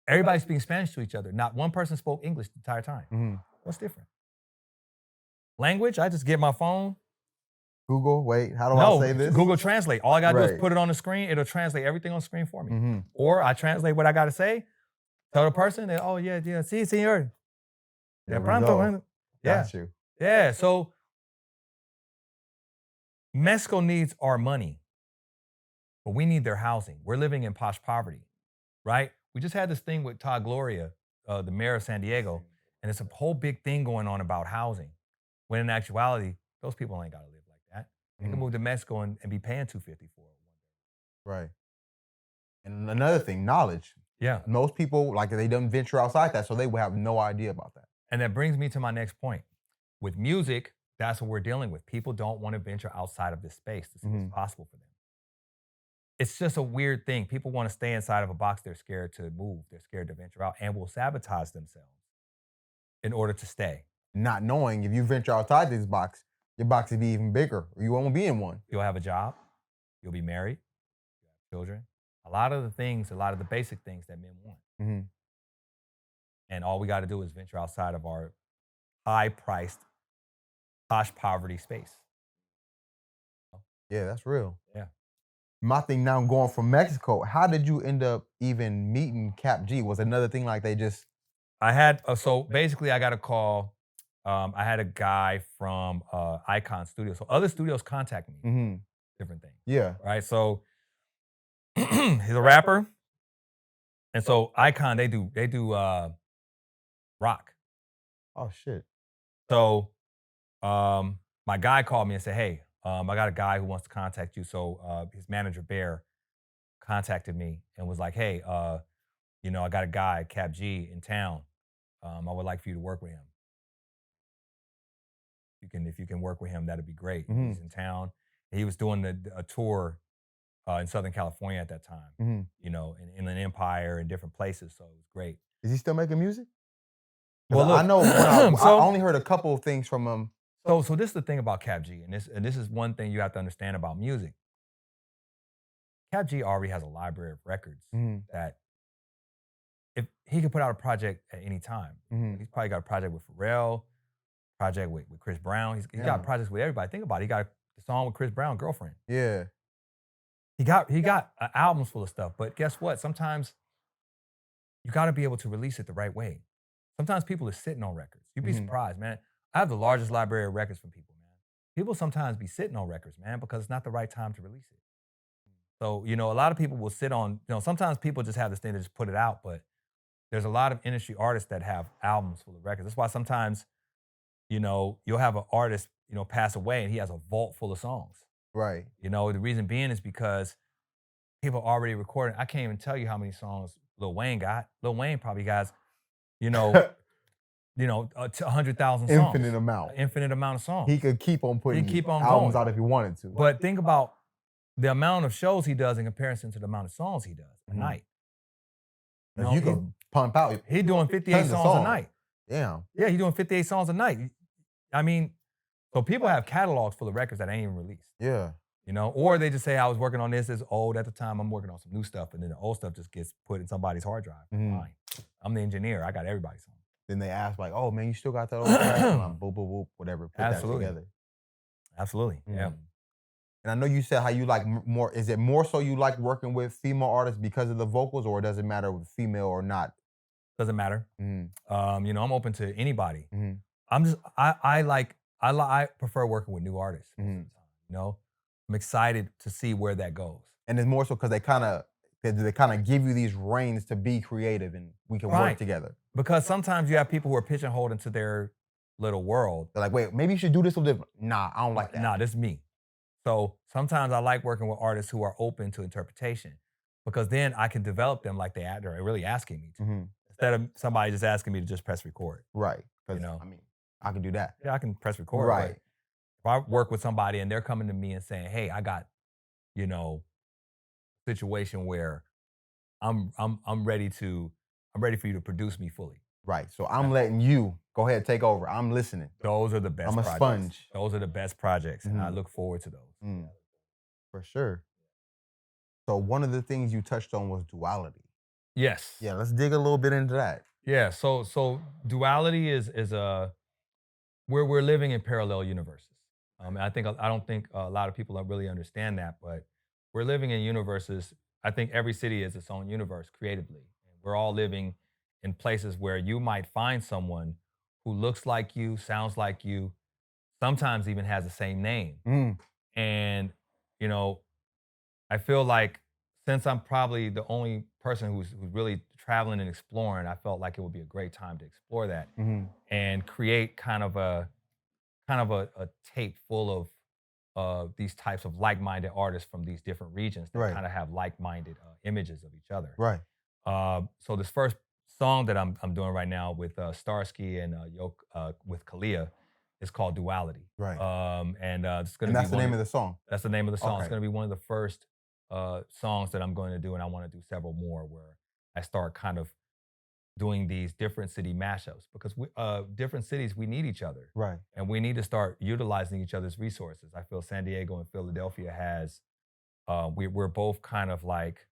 Everybody's speaking Spanish to each other. Not one person spoke English the entire time. What's different? Language, I just get my phone. Google, wait, how do I say this? Google Translate. All I got to do is put it on the screen. It'll translate everything on the screen for me. Or I translate what I got to say, tell the person that, oh, yeah, sí, señor. De pronto. Yeah. Got you. Yeah, so Mexico needs our money, but we need their housing. We're living in posh poverty, right? We just had this thing with Todd Gloria, the mayor of San Diego, and it's a whole big thing going on about housing, when in actuality, those people ain't got to live like that. They can move to Mexico and be paying $250 for it. Right. And another thing, knowledge. Yeah. Most people, like, they don't venture outside that, so they will have no idea about that. And that brings me to my next point. With music, that's what we're dealing with. People don't want to venture outside of this space to see what's possible for them. It's just a weird thing. People want to stay inside of a box. They're scared to move. They're scared to venture out and will sabotage themselves in order to stay. Not knowing if you venture outside this box, your box will be even bigger, or you won't be in one. You'll have a job. You'll be married. You'll have children. A lot of the basic things that men want. And all we got to do is venture outside of our high-priced, posh poverty space. Yeah, that's real. Yeah. My thing now, going from Mexico, how did you end up even meeting Cap G? Was another thing like they just... I had, so basically I got a call. I had a guy from Icon Studios. So other studios contact me, different things. Yeah. Right, so he's a rapper. And so Icon, they do rock. Oh, shit. So my guy called me and said, hey, I got a guy who wants to contact you. So his manager, Bear, contacted me and was like, hey, I got a guy, Cap G, in town. I would like for you to work with him. If you can work with him, that'd be great. He's in town. He was doing a tour in Southern California at that time, in Inland Empire and different places. So it was great. Is he still making music? Well, look, I know I only heard a couple of things from him. So this is the thing about Cap G, and this is one thing you have to understand about music. Cap G already has a library of records that if he could put out a project at any time. He's probably got a project with Pharrell, project with Chris Brown. He's got projects with everybody. Think about it. He got the song with Chris Brown, Girlfriend. Yeah. He got albums full of stuff, but guess what? Sometimes you got to be able to release it the right way. Sometimes people are sitting on records. You'd be surprised, man. I have the largest library of records from people, man. People sometimes be sitting on records, man, because it's not the right time to release it. So, a lot of people will sit on, sometimes people just have this thing to just put it out, but there's a lot of industry artists that have albums full of records. That's why sometimes, you'll have an artist, pass away and he has a vault full of songs. Right. The reason being is because people already recording. I can't even tell you how many songs Lil Wayne got. Lil Wayne probably got, 100,000 songs. Infinite amount. Infinite amount of songs. He could keep on putting albums out if he wanted to. But think about the amount of shows he does in comparison to the amount of songs he does a night. You can pump out. He's doing 58 songs a night. Damn. Yeah, he's doing 58 songs a night. I mean, so people have catalogs full of records that ain't even released. Yeah. Or they just say, I was working on this, it's old at the time, I'm working on some new stuff, and then the old stuff just gets put in somebody's hard drive. Fine. I'm the engineer, I got everybody's song. Then they ask like, oh man, you still got that old track? Boop, boop, boop, whatever. Put Absolutely. that together. Absolutely, yeah. And I know you said how you like more, is it more so you like working with female artists because of the vocals, or does it matter with female or not? Doesn't matter. I'm open to anybody. I prefer working with new artists. I'm excited to see where that goes. And it's more so because they kind of give you these reins to be creative and we can work together. Because sometimes you have people who are pigeonholed into their little world. They're like, wait, maybe you should do this a little different. Nah, I don't like that. Nah, this is me. So sometimes I like working with artists who are open to interpretation, because then I can develop them like they're really asking me to. Instead of somebody just asking me to just press record. Right. Because, I can do that. Yeah, I can press record. Right. If I work with somebody and they're coming to me and saying, hey, I got, situation where I'm ready for you to produce me fully. Right. So I'm letting you go ahead, take over. I'm listening. Those are the best projects. I'm a sponge. Those are the best projects, and I look forward to those. For sure. So one of the things you touched on was duality. Yes. Yeah, let's dig a little bit into that. Yeah, so duality is we're living in parallel universes. I don't think a lot of people don't really understand that, but we're living in universes. I think every city is its own universe creatively. We're all living in places where you might find someone who looks like you, sounds like you, sometimes even has the same name. And, I feel like since I'm probably the only person who's really traveling and exploring, I felt like it would be a great time to explore that and create kind of a tape full of these types of like-minded artists from these different regions that kind of have like-minded images of each other. Right. So this first song that I'm doing right now with Starsky and with Kalia It's called Duality. Right. And it's going And to be that's the name of the song. That's the name of the song. It's Okay. going to be one of the first songs that I'm going to do, and I want to do several more where I start kind of doing these different city mashups because different cities, we need each other. Right. And we need to start utilizing each other's resources. I feel San Diego and Philadelphia we're both kind of like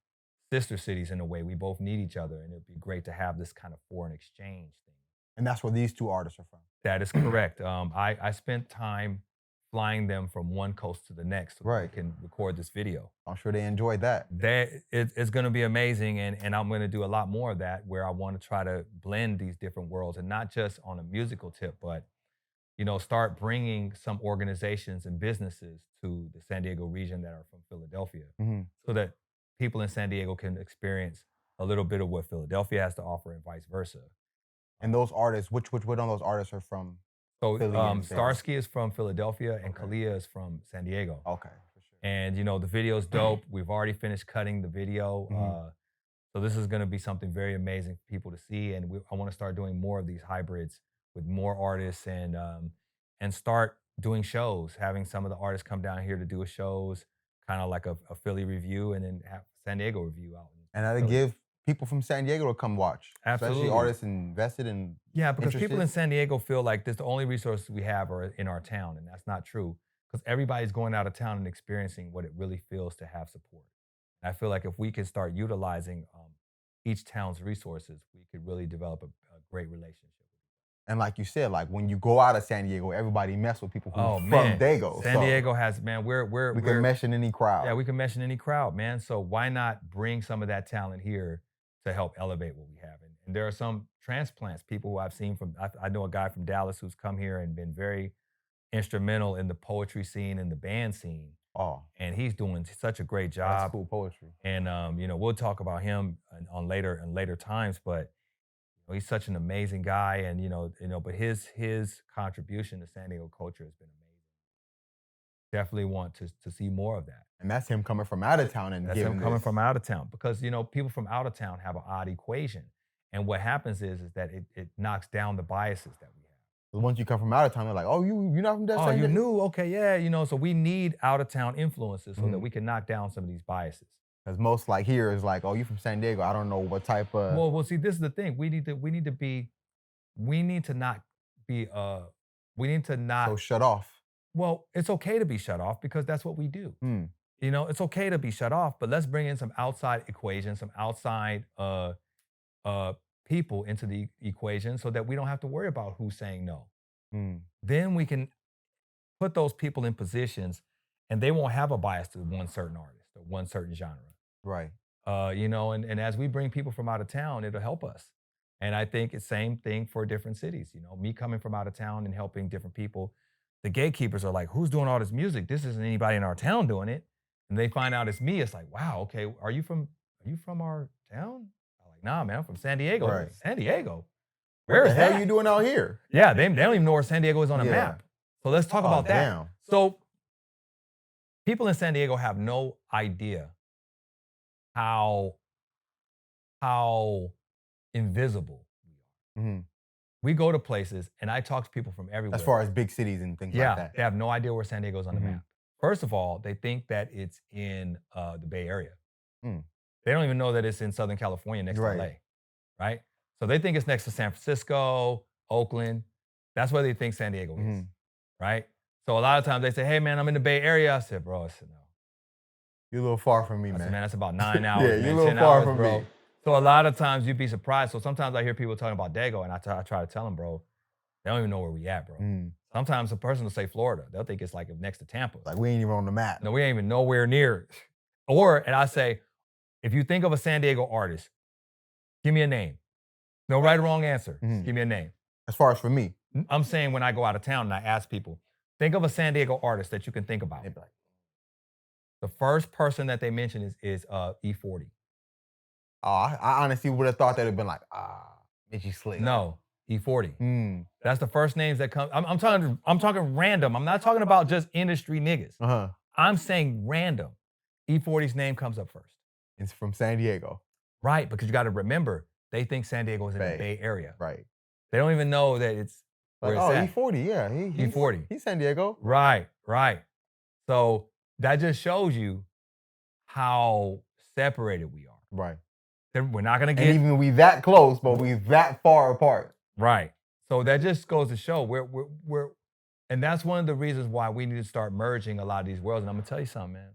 sister cities in a way. We both need each other, and it'd be great to have this kind of foreign exchange thing. And that's where these two artists are from. That is correct. I spent time flying them from one coast to the next so that we can record this video. I'm sure they enjoyed that. It's going to be amazing, and I'm going to do a lot more of that where I want to try to blend these different worlds, and not just on a musical tip, but start bringing some organizations and businesses to the San Diego region that are from Philadelphia, so that people in San Diego can experience a little bit of what Philadelphia has to offer and vice versa. And those artists, which one of those artists are from? So Starsky is from Philadelphia, and Kalia is from San Diego. Okay, for sure. And the video's dope. We've already finished cutting the video. So this is going to be something very amazing for people to see. And I want to start doing more of these hybrids with more artists and start doing shows, having some of the artists come down here to do shows, kind of like a Philly review, and then have San Diego review out. And that'll give people from San Diego to come watch. Absolutely. Especially artists invested in. Yeah, because interested. people in San Diego feel like the only resources we have are in our town, and that's not true. Because everybody's going out of town and experiencing what it really feels to have support. And I feel like if we can start utilizing each town's resources, we could really develop a great relationship. And like you said, like when you go out of San Diego, everybody mess with people from Daygo. San Diego has, we can mesh in any crowd. Yeah, we can mesh in any crowd, man. So why not bring some of that talent here to help elevate what we have? And there are some transplants, people who I've seen I know a guy from Dallas who's come here and been very instrumental in the poetry scene and the band scene. Oh. And he's doing such a great job. That's cool poetry. And we'll talk about him on later times, but he's such an amazing guy, and but his contribution to San Diego culture has been amazing. Definitely want to see more of that. And that's him coming from out of town and that's him coming from out of town, because people from out of town have an odd equation, and what happens is that it knocks down the biases that we have. Once you come from out of town, they're like, oh, you're not from that. Oh, you knew? Okay, yeah, so we need out of town influences so that we can knock down some of these biases. Because most here is like, oh, you from San Diego. I don't know what type of. Well, see, this is the thing. We need to not So shut off. Well, it's okay to be shut off because that's what we do. It's okay to be shut off, but let's bring in some outside equations, some outside people into the equation so that we don't have to worry about who's saying no. Then we can put those people in positions and they won't have a bias to one certain artist or one certain genre. Right. And as we bring people from out of town, it'll help us. And I think it's the same thing for different cities. Me coming from out of town and helping different people, the gatekeepers are like, who's doing all this music? This isn't anybody in our town doing it. And they find out it's me. It's like, wow, okay, are you from our town? I'm like, nah, man, I'm from San Diego. Right. San Diego? Where Where is the hell that? are you doing out here? Yeah, they don't even know where San Diego is on a map. So let's talk about that. Damn. So people in San Diego have no idea how invisible we are. We go to places, and I talk to people from everywhere. As far as big cities and things like that. They have no idea where San Diego is on the map. First of all, they think that it's in the Bay Area. They don't even know that it's in Southern California next to LA, right? So they think it's next to San Francisco, Oakland. That's where they think San Diego is, right? So a lot of times they say, hey, man, I'm in the Bay Area. I said, bro, no. You're a little far from me, I said, man. man, that's about 9 hours, Yeah, man, you're a little 10 far hours, from bro. me. So a lot of times you'd be surprised. So sometimes I hear people talking about Daygo, and I try to tell them, bro, they don't even know where we at, bro. Sometimes a person will say Florida. They'll think it's like next to Tampa. Like we ain't even on the map. No, we ain't even nowhere near. And I say, if you think of a San Diego artist, give me a name. No right or wrong answer. Give me a name. As far as for me. I'm saying when I go out of town and I ask people, think of a San Diego artist that you can think about. They'd be like, The first person that they mention is E40. oh, I honestly would have thought that would have been like, Mitchie Slick. No, E40. That's the first names that come. I'm talking random. I'm not talking about just industry niggas. I'm saying random. E40's name comes up first. It's from San Diego. Right, because you got to remember, they think San Diego is in the Bay Area. Right. They don't even know that it's where Like, it's oh, at. E40, yeah. He's E40. He's San Diego. Right. So that just shows you how separated we are. Right. We're not gonna And get even we that close, but we that far apart. right. So that just goes to show we're and that's one of the reasons why we need to start merging a lot of these worlds. And I'm gonna tell you something, man.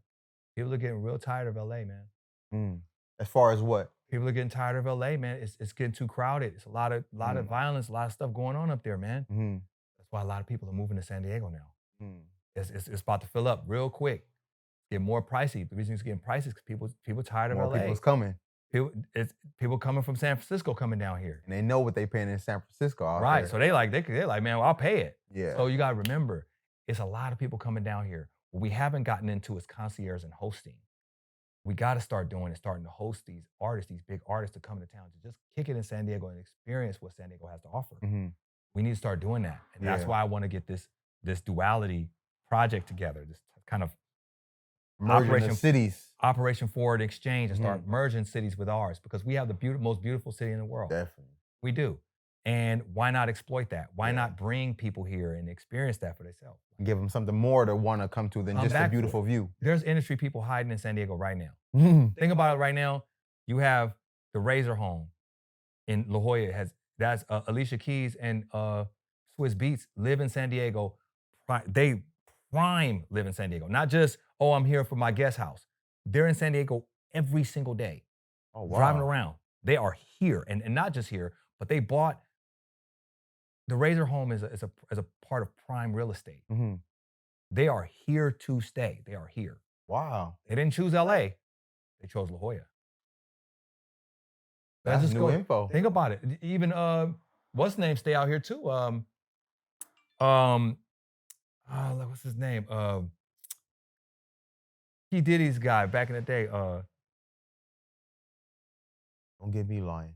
People are getting real tired of LA, man. As far as what? People are getting tired of LA, man. It's getting too crowded. It's a lot of violence, a lot of stuff going on up there, man. That's why a lot of people are moving to San Diego now. It's about to fill up real quick. Get more pricey. The reason it's getting pricey is because people tired of LA. More people's coming. People coming from San Francisco coming down here. And they know what they paying in San Francisco. Right. So they're like, man, well, I'll pay it. Yeah. So you gotta remember, it's a lot of people coming down here. What we haven't gotten into is concierge and hosting. We got to start doing is starting to host these artists, these big artists to come to town to just kick it in San Diego and experience what San Diego has to offer. We need to start doing that. And that's why I want to get this duality project together, this kind of Operation Forward Exchange, and start merging cities with ours, because we have the most beautiful city in the world. Definitely. We do. And why not exploit that? Why not bring people here and experience that for themselves? Give them something more to want to come to than just a beautiful view. There's industry people hiding in San Diego right now. Think about it right now. You have the Razor Home in La Jolla. That's Alicia Keys and Swiss Beats live in San Diego. They prime live in San Diego. Not just, oh, I'm here for my guest house. They're in San Diego every single day. Oh, wow. Driving around. They are here. And not just here, but they bought. The Razor Home is a part of prime real estate. They are here to stay. They are here. Wow. They didn't choose LA. They chose La Jolla. That's new info. Think about it. Even what's his name stay out here too. What's his name? P. Diddy's guy back in the day. Don't get me lying.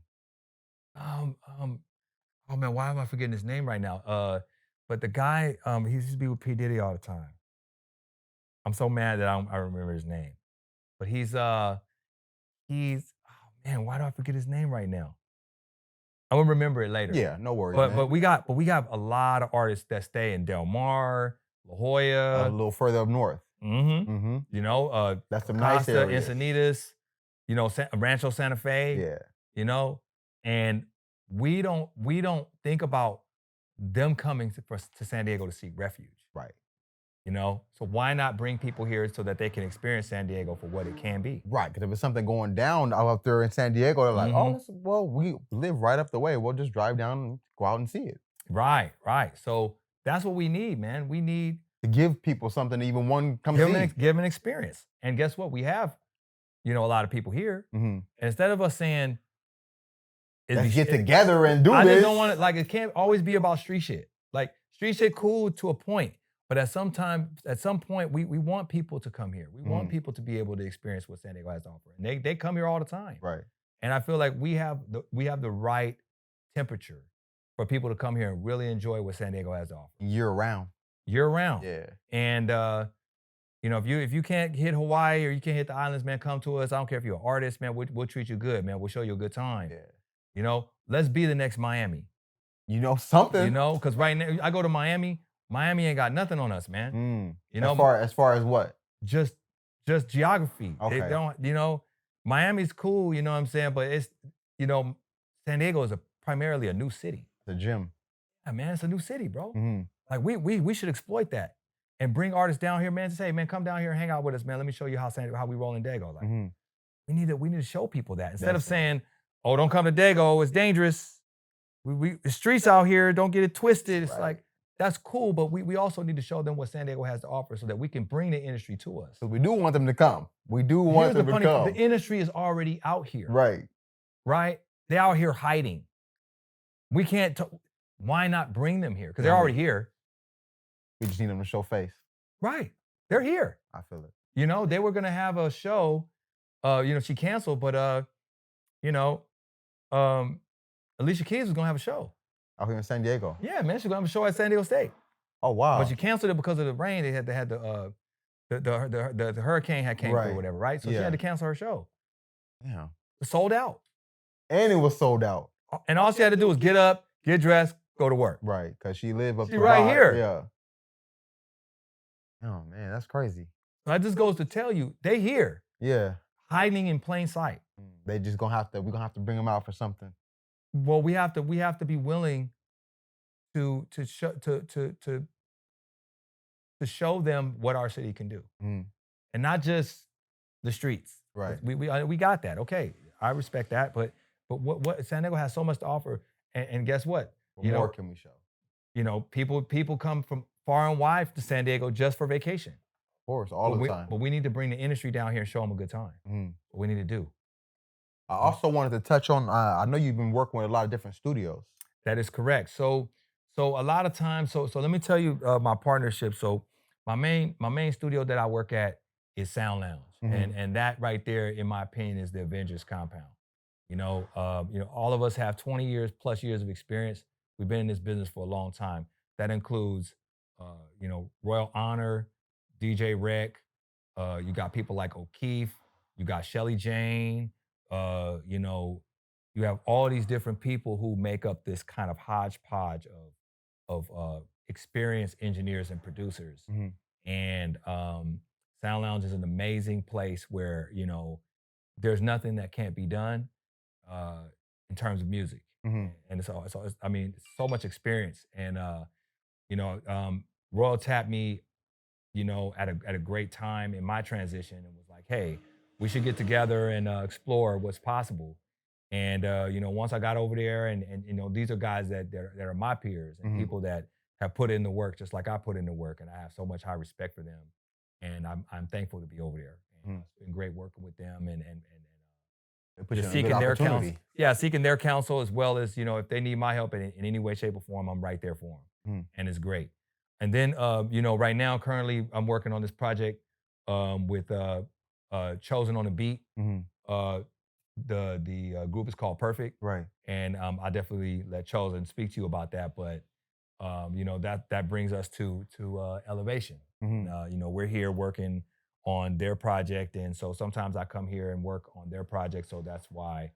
Oh man, why am I forgetting his name right now? But the guy, he used to be with P. Diddy all the time. I'm so mad that I remember his name. But he's oh man, why do I forget his name right now? I'm gonna remember it later. Yeah, no worries. But we got a lot of artists that stay in Del Mar, La Jolla, a little further up north. You know, that's some nice areas. Encinitas, you know, Rancho Santa Fe. Yeah. You know, and we don't think about them coming to San Diego to seek refuge. Right. You know, so why not bring people here so that they can experience San Diego for what it can be? Right, because if it's something going down out there in San Diego, they're like, well, we live right up the way. We'll just drive down and go out and see it. Right. So that's what we need, man. We need to give people something, even one come see. Give an experience. And guess what? We have, you know, a lot of people here. And instead of us saying, let's get together and do this. I just don't want it, like, it can't always be about street shit. Like, street shit cool to a point. But at some point, we want people to come here. We want people to be able to experience what San Diego has to offer. And they come here all the time. Right. And I feel like we have the right temperature for people to come here and really enjoy what San Diego has to offer. Year round. Yeah. And you know, if you can't hit Hawaii or you can't hit the islands, man, come to us. I don't care if you're an artist, man. We'll treat you good, man. We'll show you a good time. Yeah. You know, let's be the next Miami. You know something. You know, because right now I go to Miami. Miami ain't got nothing on us, man. You know, as far as what? Just geography. Okay. They don't, you know, Miami's cool, you know what I'm saying? But it's, you know, San Diego is primarily a new city. It's a gym. Yeah, man, it's a new city, bro. Like we should exploit that and bring artists down here, man. To say, man, come down here and hang out with us, man. Let me show you how we roll in Daygo. Like, we need to show people that instead of saying, oh, don't come to Daygo, it's dangerous. The streets out here, don't get it twisted. It's like, that's cool, but we also need to show them what San Diego has to offer so that we can bring the industry to us. So we do want them to come. We do want them to come. The industry is already out here. Right. They're out here hiding. We can't, why not bring them here? Because they're already here. We just need them to show face. Right. They're here. I feel it. You know, they were going to have a show, you know, she canceled, but, you know, Alicia Keys was going to have a show. Out here in San Diego. Yeah, man, she's gonna have a show at San Diego State. Oh wow! But she canceled it because of the rain. They had the hurricane had came through or whatever, right? So she had to cancel her show. Yeah. Sold out. And it was sold out. And all she had to do was get up, get dressed, go to work. Right, because she live up She the right block. here. Yeah. Oh man, that's crazy. That just goes to tell you, they here, Yeah. hiding in plain sight. They just we're gonna have to bring them out for something. Well, we have to be willing to show them what our city can do, Mm. and not just the streets. Right. We got that. Okay, I respect that. But what San Diego has so much to offer, and guess what? What You more know, can we show? people come from far and wide to San Diego just for vacation. Of course, all the time. But we need to bring the industry down here and show them a good time. Mm. What we need to do. I also wanted to touch on. I know you've been working with a lot of different studios. That is correct. So a lot of times, so let me tell you my partnership. So my main studio that I work at is Sound Lounge, and that right there, in my opinion, is the Avengers compound. All of us have 20 plus years of experience. We've been in this business for a long time. That includes, Royal Honor, DJ Rec. You got people like O'Keefe. You got Shelly Jane. You have all these different people who make up this kind of hodgepodge of experienced engineers and producers. Mhm. And Sound Lounge is an amazing place where, there's nothing that can't be done in terms of music. Mhm. And it's so much experience. And, Royal tapped me, at a great time in my transition and was like, hey, we should get together and explore what's possible. And once I got over there, and these are guys that are my peers and people that have put in the work just like I put in the work, and I have so much high respect for them, and I'm thankful to be over there. And it's been great working with them and They put you in a seeking good their counsel. opportunity. Yeah, seeking their counsel, as well as if they need my help in any way, shape, or form, I'm right there for them, and it's great. And then right now, currently, I'm working on this project with Chosen on the Beat. The group is called Perfect. Right. And I definitely let Chosen speak to you about that. But that brings us to Elevation. We're here working on their project, and so sometimes I come here and work on their project. So that's why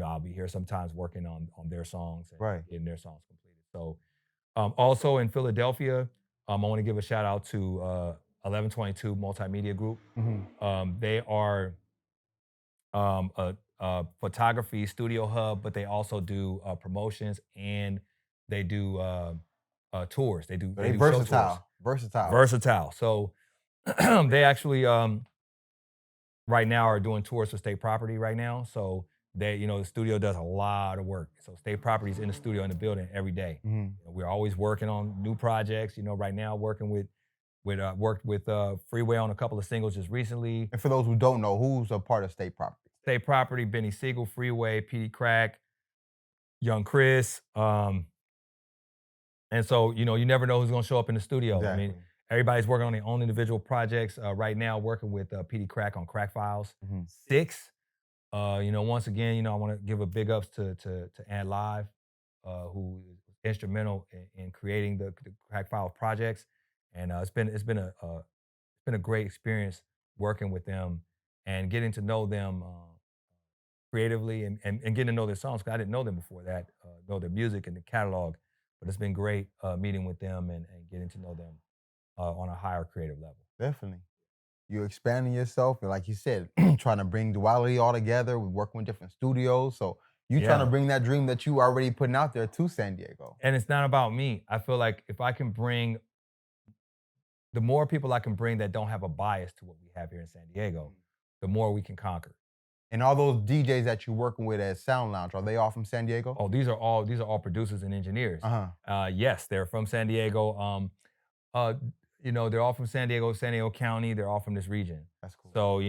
I'll be here sometimes working on their songs and getting their songs completed. So also in Philadelphia, I want to give a shout out to 1122 Multimedia Group. They are a photography studio hub, but they also do promotions, and they do tours. They do show tours. Versatile. So they actually right now are doing tours for State Property right now. So they, the studio does a lot of work. So State Property's in the studio, in the building every day. We're always working on new projects. Right now working worked with Freeway on a couple of singles just recently. And for those who don't know, who's a part of State Property? State Property, Benny Siegel, Freeway, PD Crack, Young Chris. And so, you never know who's going to show up in the studio. Exactly. I mean, everybody's working on their own individual projects. Right now, working with PD Crack on Crack Files 6. Once again, I want to give a big ups to Ant Live, who is instrumental in creating the Crack Files projects. And it's been a great experience working with them and getting to know them creatively and getting to know their songs, because I didn't know them before that, know their music and the catalog. But it's been great meeting with them and getting to know them on a higher creative level. Definitely. You're expanding yourself, and like you said, trying to bring duality all together. We're working with different studios. So you're trying to bring that dream that you already putting out there to San Diego. And it's not about me. I feel like if I can bring, the more people I can bring that don't have a bias to what we have here in San Diego, the more we can conquer. And all those DJs that you're working with at Sound Lounge, are they all from San Diego? Oh, these are all producers and engineers. Yes, they're from San Diego. They're all from San Diego County. They're all from this region. That's cool. So,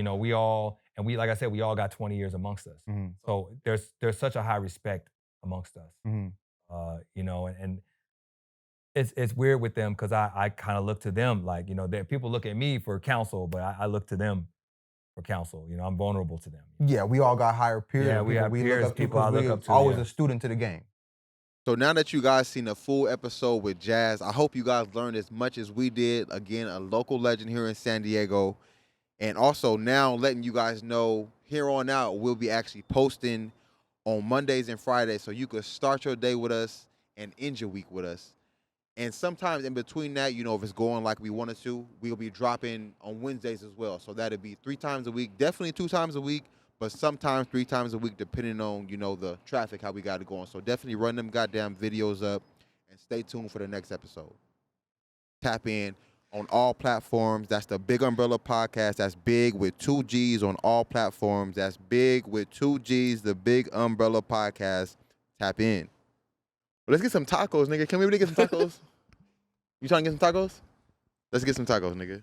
like I said, we all got 20 years amongst us. So there's such a high respect amongst us. And it's weird with them, because I kind of look to them like, people look at me for counsel, but I look to them for counsel. I'm vulnerable to them. Yeah, we all got higher peers. Yeah, we have peers, people I look up to. Always a student to the game. So now that you guys seen a full episode with Jaz, I hope you guys learned as much as we did. Again, a local legend here in San Diego. And also now letting you guys know, here on out, we'll be actually posting on Mondays and Fridays, so you could start your day with us and end your week with us. And sometimes in between that, you know, if it's going like we wanted to, we'll be dropping on Wednesdays as well. So that'll be 3 times a week, definitely 2 times a week, but sometimes 3 times a week, depending on, you know, the traffic, how we got it going. So definitely run them goddamn videos up and stay tuned for the next episode. Tap in on all platforms. That's the BiGG Umbrella Podcast. That's big with 2 G's on all platforms. That's big with 2 G's, the BiGG Umbrella Podcast. Tap in. Well, let's get some tacos, nigga. Can we really get some tacos? You trying to get some tacos? Let's get some tacos, nigga.